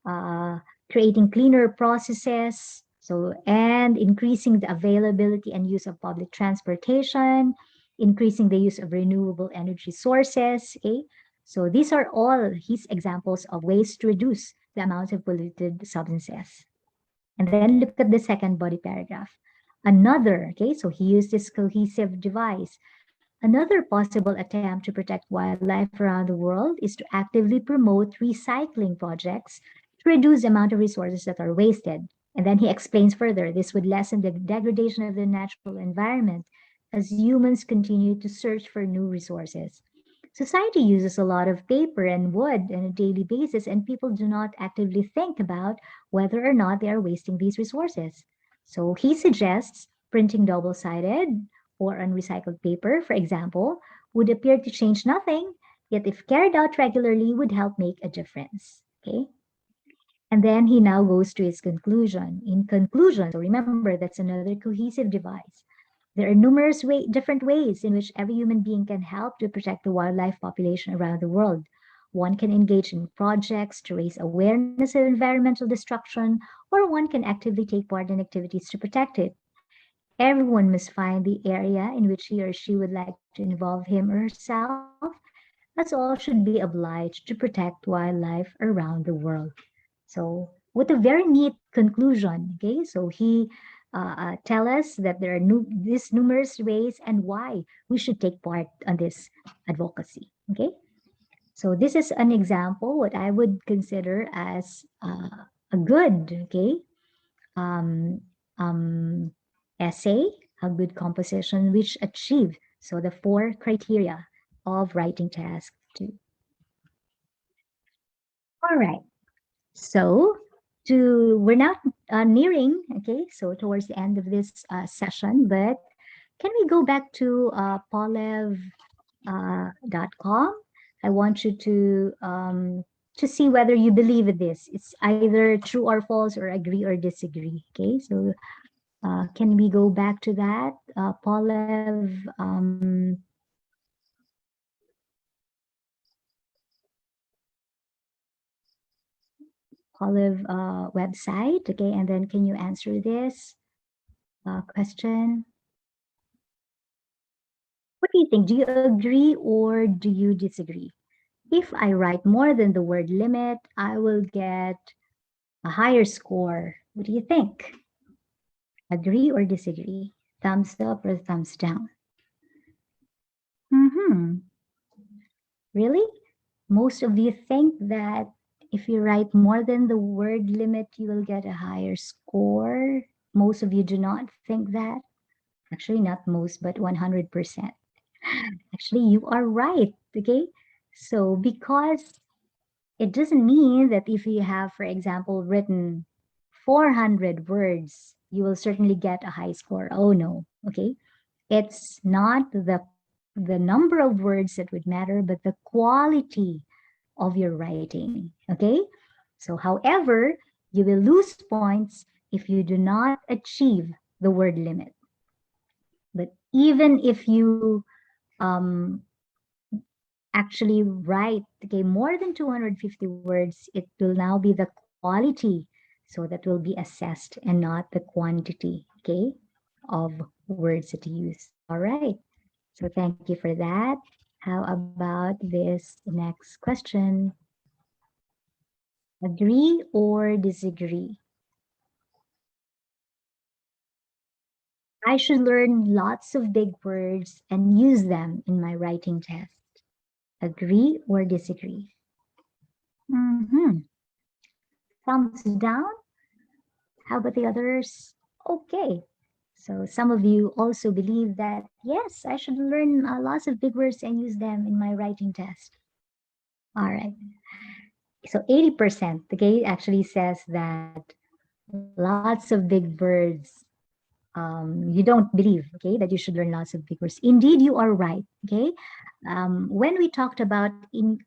Uh, Creating cleaner processes, so, and increasing the availability and use of public transportation, increasing the use of renewable energy sources, okay? So these are all his examples of ways to reduce the amount of polluted substances. And then look at the second body paragraph. Another, okay, so he used this cohesive device. Another possible attempt to protect wildlife around the world is to actively promote recycling projects to reduce the amount of resources that are wasted. And then he explains further, this would lessen the degradation of the natural environment as humans continue to search for new resources. Society uses a lot of paper and wood on a daily basis, and people do not actively think about whether or not they are wasting these resources. So he suggests printing double sided or unrecycled paper, for example, would appear to change nothing, yet if carried out regularly would help make a difference. Okay. And then he now goes to his conclusion. In conclusion, so remember that's another cohesive device. There are numerous different ways in which every human being can help to protect the wildlife population around the world. One can engage in projects to raise awareness of environmental destruction, or one can actively take part in activities to protect it. Everyone must find the area in which he or she would like to involve him or herself, as all should be obliged to protect wildlife around the world. So, with a very neat conclusion, okay? So he tell us that there are these numerous ways and why we should take part on this advocacy, okay? So this is an example what I would consider as a good, okay, um, um, essay, a good composition which achieve so the four criteria of writing task two. All right. So we're now nearing, okay, so towards the end of this session, but can we go back to polev.com? I want you to see whether you believe in this. It's either true or false or agree or disagree. Okay, so can we go back to that? Polev website. Okay, and then can you answer this question? What do you think? Do you agree or do you disagree? If I write more than the word limit, I will get a higher score. What do you think? Agree or disagree? Thumbs up or thumbs down? Mm-hmm. Really? Most of you think that if you write more than the word limit, you will get a higher score. Most of you do not think that. Actually, not most, but 100%. Actually, you are right. Okay. So, because it doesn't mean that if you have, for example, written 400 words, you will certainly get a high score. Oh, no. Okay. It's not the number of words that would matter, but the quality of your writing. Okay. So, however, you will lose points if you do not achieve the word limit. But even if you um, actually write okay more than 250 words, it will now be the quality, so that will be assessed and not the quantity, okay, of words that you use. All right, so thank you for that. How about this next question? Agree or disagree? I should learn lots of big words and use them in my writing test. Agree or disagree? Mm-hmm. Thumbs down. How about the others? Okay. So some of you also believe that, yes, I should learn lots of big words and use them in my writing test. All right. So 80%, okay, actually says that lots of big words. You don't believe, okay, that you should learn lots of big words. Indeed, you are right, okay? When we talked about in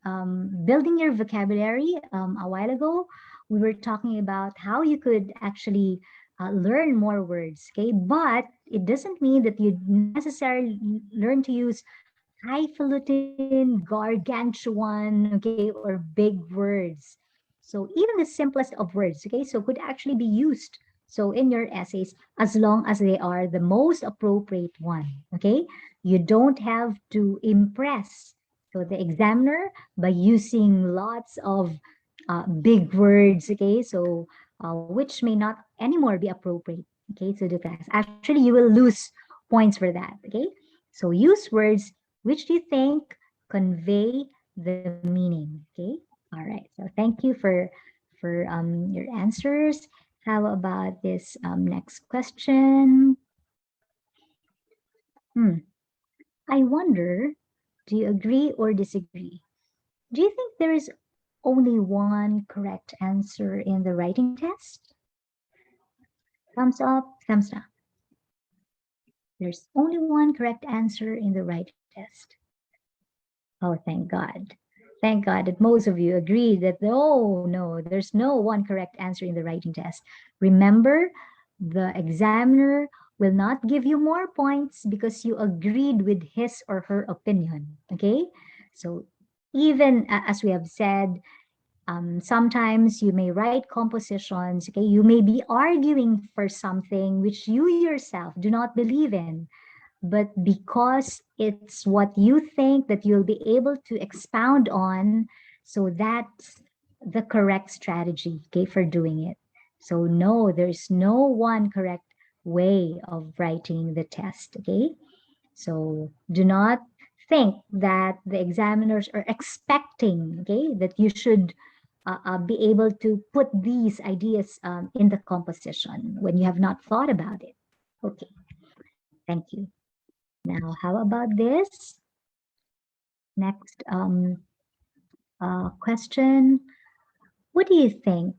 building your vocabulary a while ago, we were talking about how you could actually learn more words, okay? But it doesn't mean that you necessarily learn to use highfalutin, gargantuan, okay, or big words. So even the simplest of words, okay, so could actually be used so in your essays as long as they are the most appropriate one, okay? You don't have to impress so the examiner by using lots of big words, okay? So which may not anymore be appropriate. okay, to the class. Actually, you will lose points for that, okay? So use words which do you think convey the meaning, okay? All right, so thank you for your answers. How about this next question? I wonder, do you agree or disagree? Do you think there is only one correct answer in the writing test? Thumbs up, thumbs down. There's only one correct answer in the writing test. Oh, thank God. Thank God that most of you agree that no, there's no one correct answer in the writing test. Remember, the examiner will not give you more points because you agreed with his or her opinion. Okay? So even as we have said, sometimes you may write compositions, okay? You may be arguing for something which you yourself do not believe in, but because it's what you think that you'll be able to expound on, so that's the correct strategy, okay, for doing it. So no, there's no one correct way of writing the test, okay? So do not think that the examiners are expecting, okay, that you should be able to put these ideas in the composition when you have not thought about it. Okay, thank you. Now, how about this? Next question. What do you think?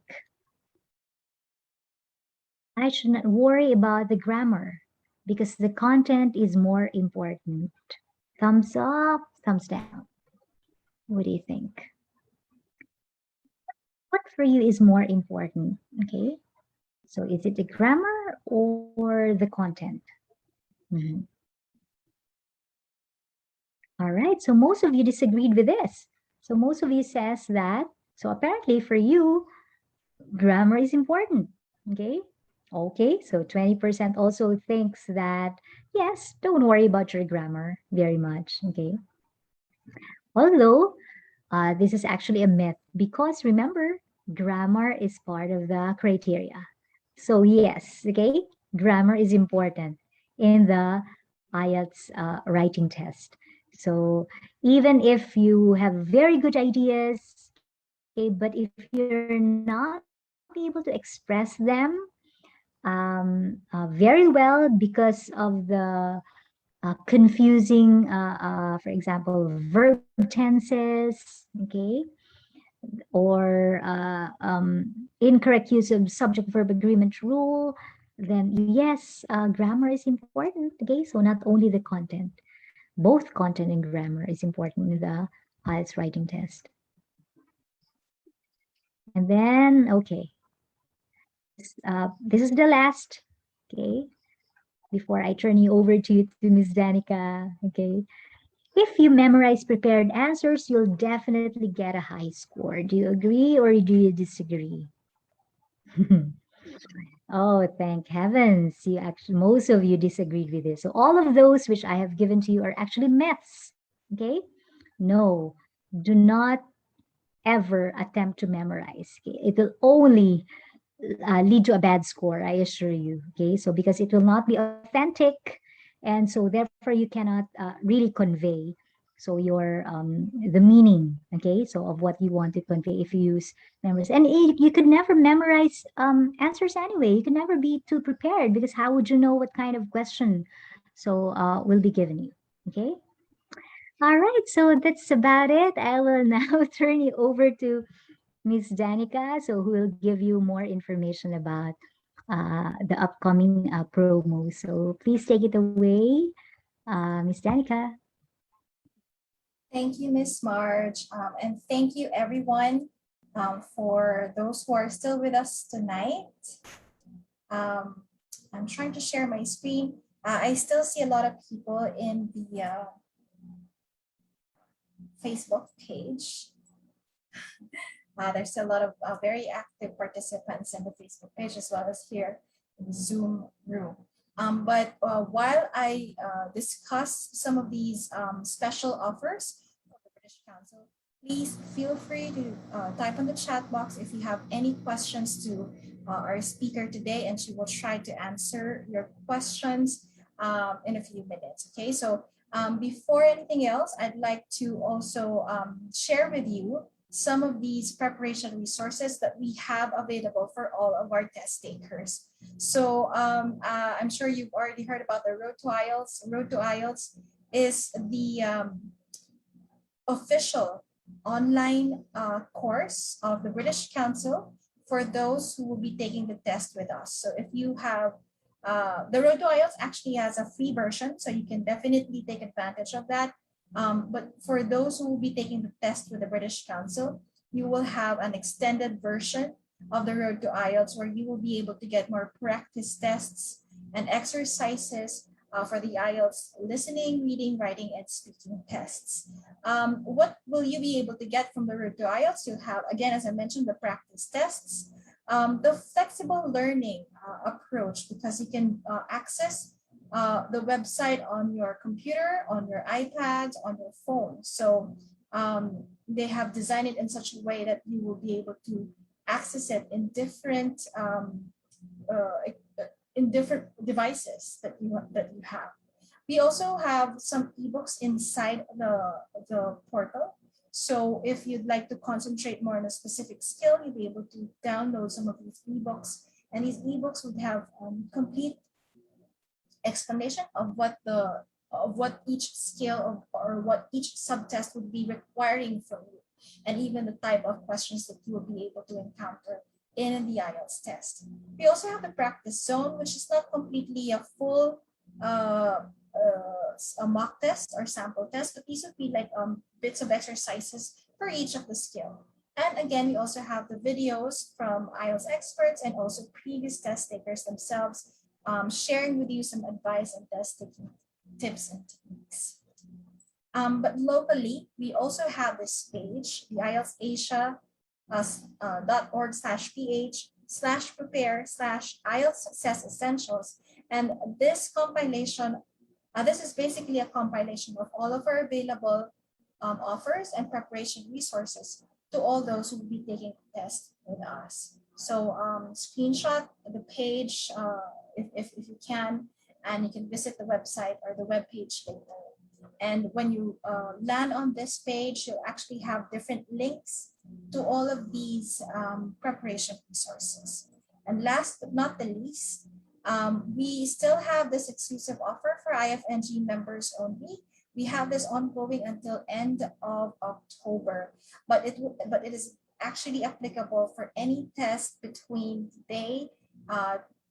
I should not worry about the grammar because the content is more important. Thumbs up, thumbs down. What do you think? What for you is more important? Okay. So is it the grammar or the content? Mhm. All right. So most of you disagreed with this. So most of you says that. So apparently for you, grammar is important. Okay. Okay. So 20% also thinks that, yes, don't worry about your grammar very much. Okay. Although this is actually a myth because remember, grammar is part of the criteria. So yes, okay, grammar is important in the IELTS writing test. So even if you have very good ideas, okay, but if you're not able to express them very well because of the confusing, for example, verb tenses, okay, or incorrect use of subject-verb agreement rule, then yes, grammar is important, okay? So not only the content, both content and grammar is important in the IELTS writing test. And then, okay, this is the last, okay, before I turn you over to Ms. Danica, okay? If you memorize prepared answers, you'll definitely get a high score. Do you agree or do you disagree? Oh, thank heavens. You actually, most of you disagreed with this. So all of those which I have given to you are actually myths. Okay? No, do not ever attempt to memorize. Okay? It will only lead to a bad score, I assure you. Okay? So because it will not be authentic, and so therefore you cannot really convey so your the meaning, okay, so of what you want to convey if you use memories. And you could never memorize answers anyway. You can never be too prepared because how would you know what kind of question so will be given you, okay? All right, so that's about it. I will now turn you over to Miss Danica, so who will give you more information about the upcoming promo. So please take it away, Miss Danica. Thank you, Miss Marge. And thank you, everyone, for those who are still with us tonight. I'm trying to share my screen. I still see a lot of people in the Facebook page. There's a lot of very active participants in the Facebook page as well as here in the Zoom room. But while I discuss some of these special offers for the British Council, please feel free to type on the chat box if you have any questions to our speaker today, and she will try to answer your questions in a few minutes. Okay, so before anything else, I'd like to also share with you some of these preparation resources that we have available for all of our test takers. So I'm sure you've already heard about the Road to IELTS. Road to IELTS is the official online course of the British Council for those who will be taking the test with us. So if you have the Road to IELTS actually has a free version, so you can definitely take advantage of that. But for those who will be taking the test with the British Council, you will have an extended version of the Road to IELTS where you will be able to get more practice tests and exercises for the IELTS listening, reading, writing, and speaking tests. What will you be able to get from the Road to IELTS? You'll have, again, as I mentioned, the practice tests, the flexible learning approach, because you can access the website on your computer, on your iPads, on your phone. So they have designed it in such a way that you will be able to access it in different devices that you have. We also have some ebooks inside the portal. So if you'd like to concentrate more on a specific skill, you'll be able to download some of these ebooks. And these ebooks would have complete explanation of what each skill or what each subtest would be requiring from you, and even the type of questions that you will be able to encounter in the IELTS test. We also have the practice zone, which is not completely a full a mock test or sample test, but these would be like bits of exercises for each of the skill. And again, we also have the videos from IELTS experts and also previous test takers themselves, sharing with you some advice and test taking tips and techniques. But locally, we also have this page, the IELTS Asia .org/ph/prepare/IELTS Success Essentials. And this compilation, this is basically a compilation of all of our available offers and preparation resources to all those who will be taking the test with us. So screenshot the page if you can, and you can visit the website or the web page later. And when you land on this page, you'll actually have different links to all of these preparation resources. And last but not the least, we still have this exclusive offer for IFNG members only. We have this ongoing until end of October, but it is actually applicable for any test between today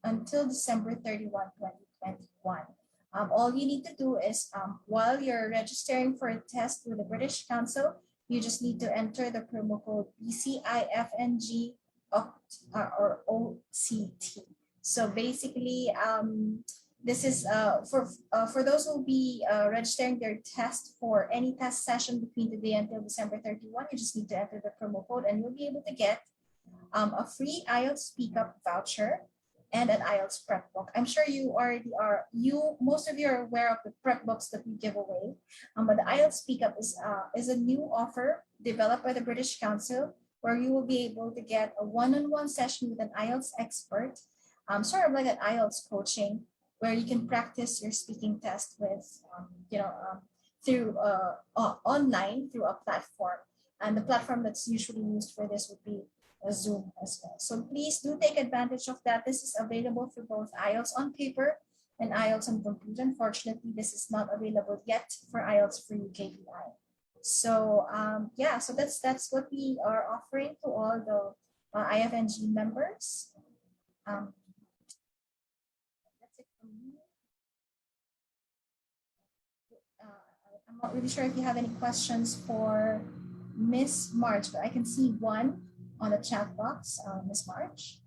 until December 31, 2021. All you need to do is while you're registering for a test with the British Council, you just need to enter the promo code BCIFNG or OCT. So basically, this is for those who will be registering their test for any test session between today until December 31. You just need to enter the promo code and you'll be able to get a free IELTS Speak Up voucher and an IELTS prep book. I'm sure you already are. Most of you are aware of the prep books that we give away. But the IELTS Speak Up is a new offer developed by the British Council, where you will be able to get a one-on-one session with an IELTS expert, sort of like an IELTS coaching, where you can practice your speaking test with, through online through a platform. And the platform that's usually used for this would be a Zoom as well. So please do take advantage of that. This is available for both IELTS on paper and IELTS on computer. Unfortunately, this is not available yet for IELTS for UKVI. So yeah, so that's what we are offering to all the IFNG members. That's it from me. I'm not really sure if you have any questions for Miss Marge, but I can see one on the chat box, Miss Marge.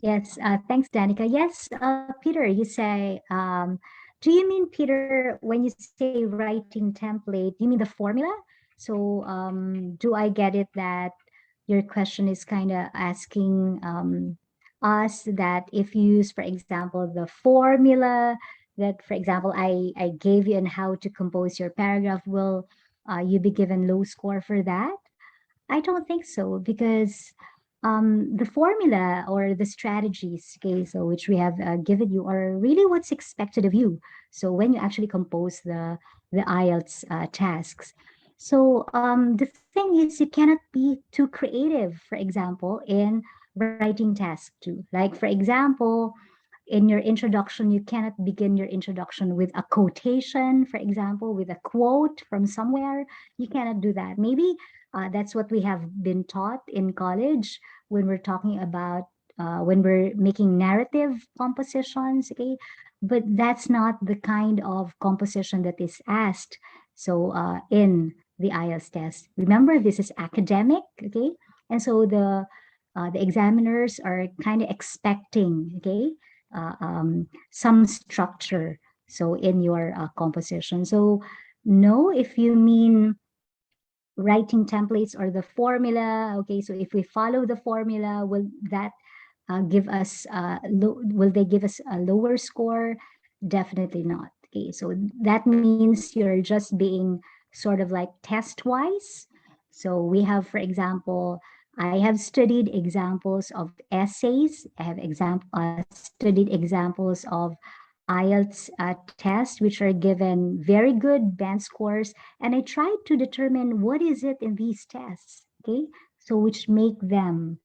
Yes, thanks, Danica. Yes, Peter, you say, do you mean, Peter, when you say writing template, you mean the formula? So do I get it that your question is kind of asking us that if you use, for example, the formula that, for example, I gave you on how to compose your paragraph, will you be given low score for that? I don't think so, because the formula or the strategies, okay, so which we have given you are really what's expected of you. So when you actually compose the IELTS tasks. So the thing is, you cannot be too creative, for example, in writing task two. Like, for example, in your introduction, you cannot begin your introduction with a quotation, for example, with a quote from somewhere. You cannot do that. Maybe that's what we have been taught in college when we're talking about when we're making narrative compositions, okay? But that's not the kind of composition that is asked. So in the IELTS test, remember this is academic, okay? And so the examiners are kind of expecting, okay, some structure. So in your composition. So no, if you mean writing templates or the formula, okay, so if we follow the formula, will that give us will they give us a lower score? Definitely not. Okay, so that means you're just being sort of like test wise. So we have, for example, I have studied examples of essays. I have studied examples of IELTS tests, which are given very good band scores. And I tried to determine what is it in these tests, okay? So which make them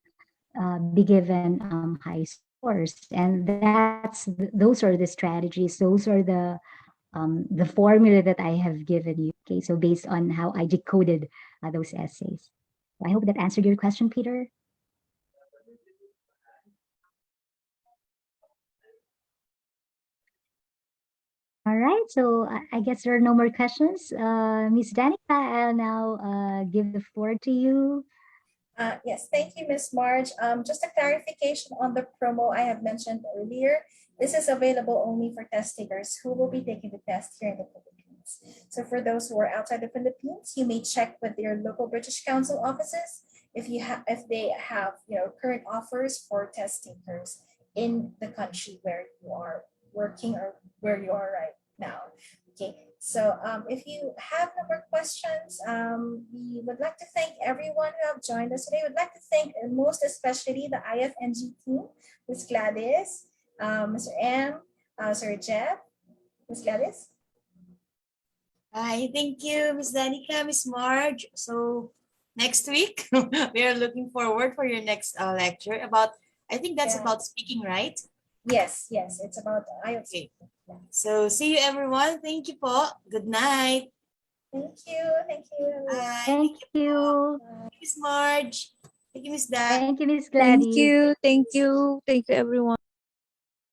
be given high scores. And those are the strategies. Those are the formula that I have given you. Okay, so based on how I decoded those essays. I hope that answered your question, Peter. All right, so I guess there are no more questions. Miss Danica, I'll now give the floor to you. Yes, thank you, Ms. Marge. Just a clarification on the promo I have mentioned earlier. This is available only for test takers who will be taking the test here in the Philippines. So for those who are outside the Philippines, you may check with your local British Council offices if they have current offers for test takers in the country where you are working or where you are right now. Okay. So if you have no more questions, we would like to thank everyone who have joined us today. We'd like to thank most especially the IFNG team, Ms. Gladys, Mr. M, Sir Jeff, Ms. Gladys. Hi, thank you, Miss Danica, Miss Marge. So next week, we are looking forward for your next lecture about, I think that's about speaking, right? Yes, it's about IELTS. Okay. So see you everyone. Thank you po. Good night. Thank you. Bye. Thank you. Thank you, Miss Marge. Thank you, Miss Da. Thank you, Miss Gladys. Thank you everyone.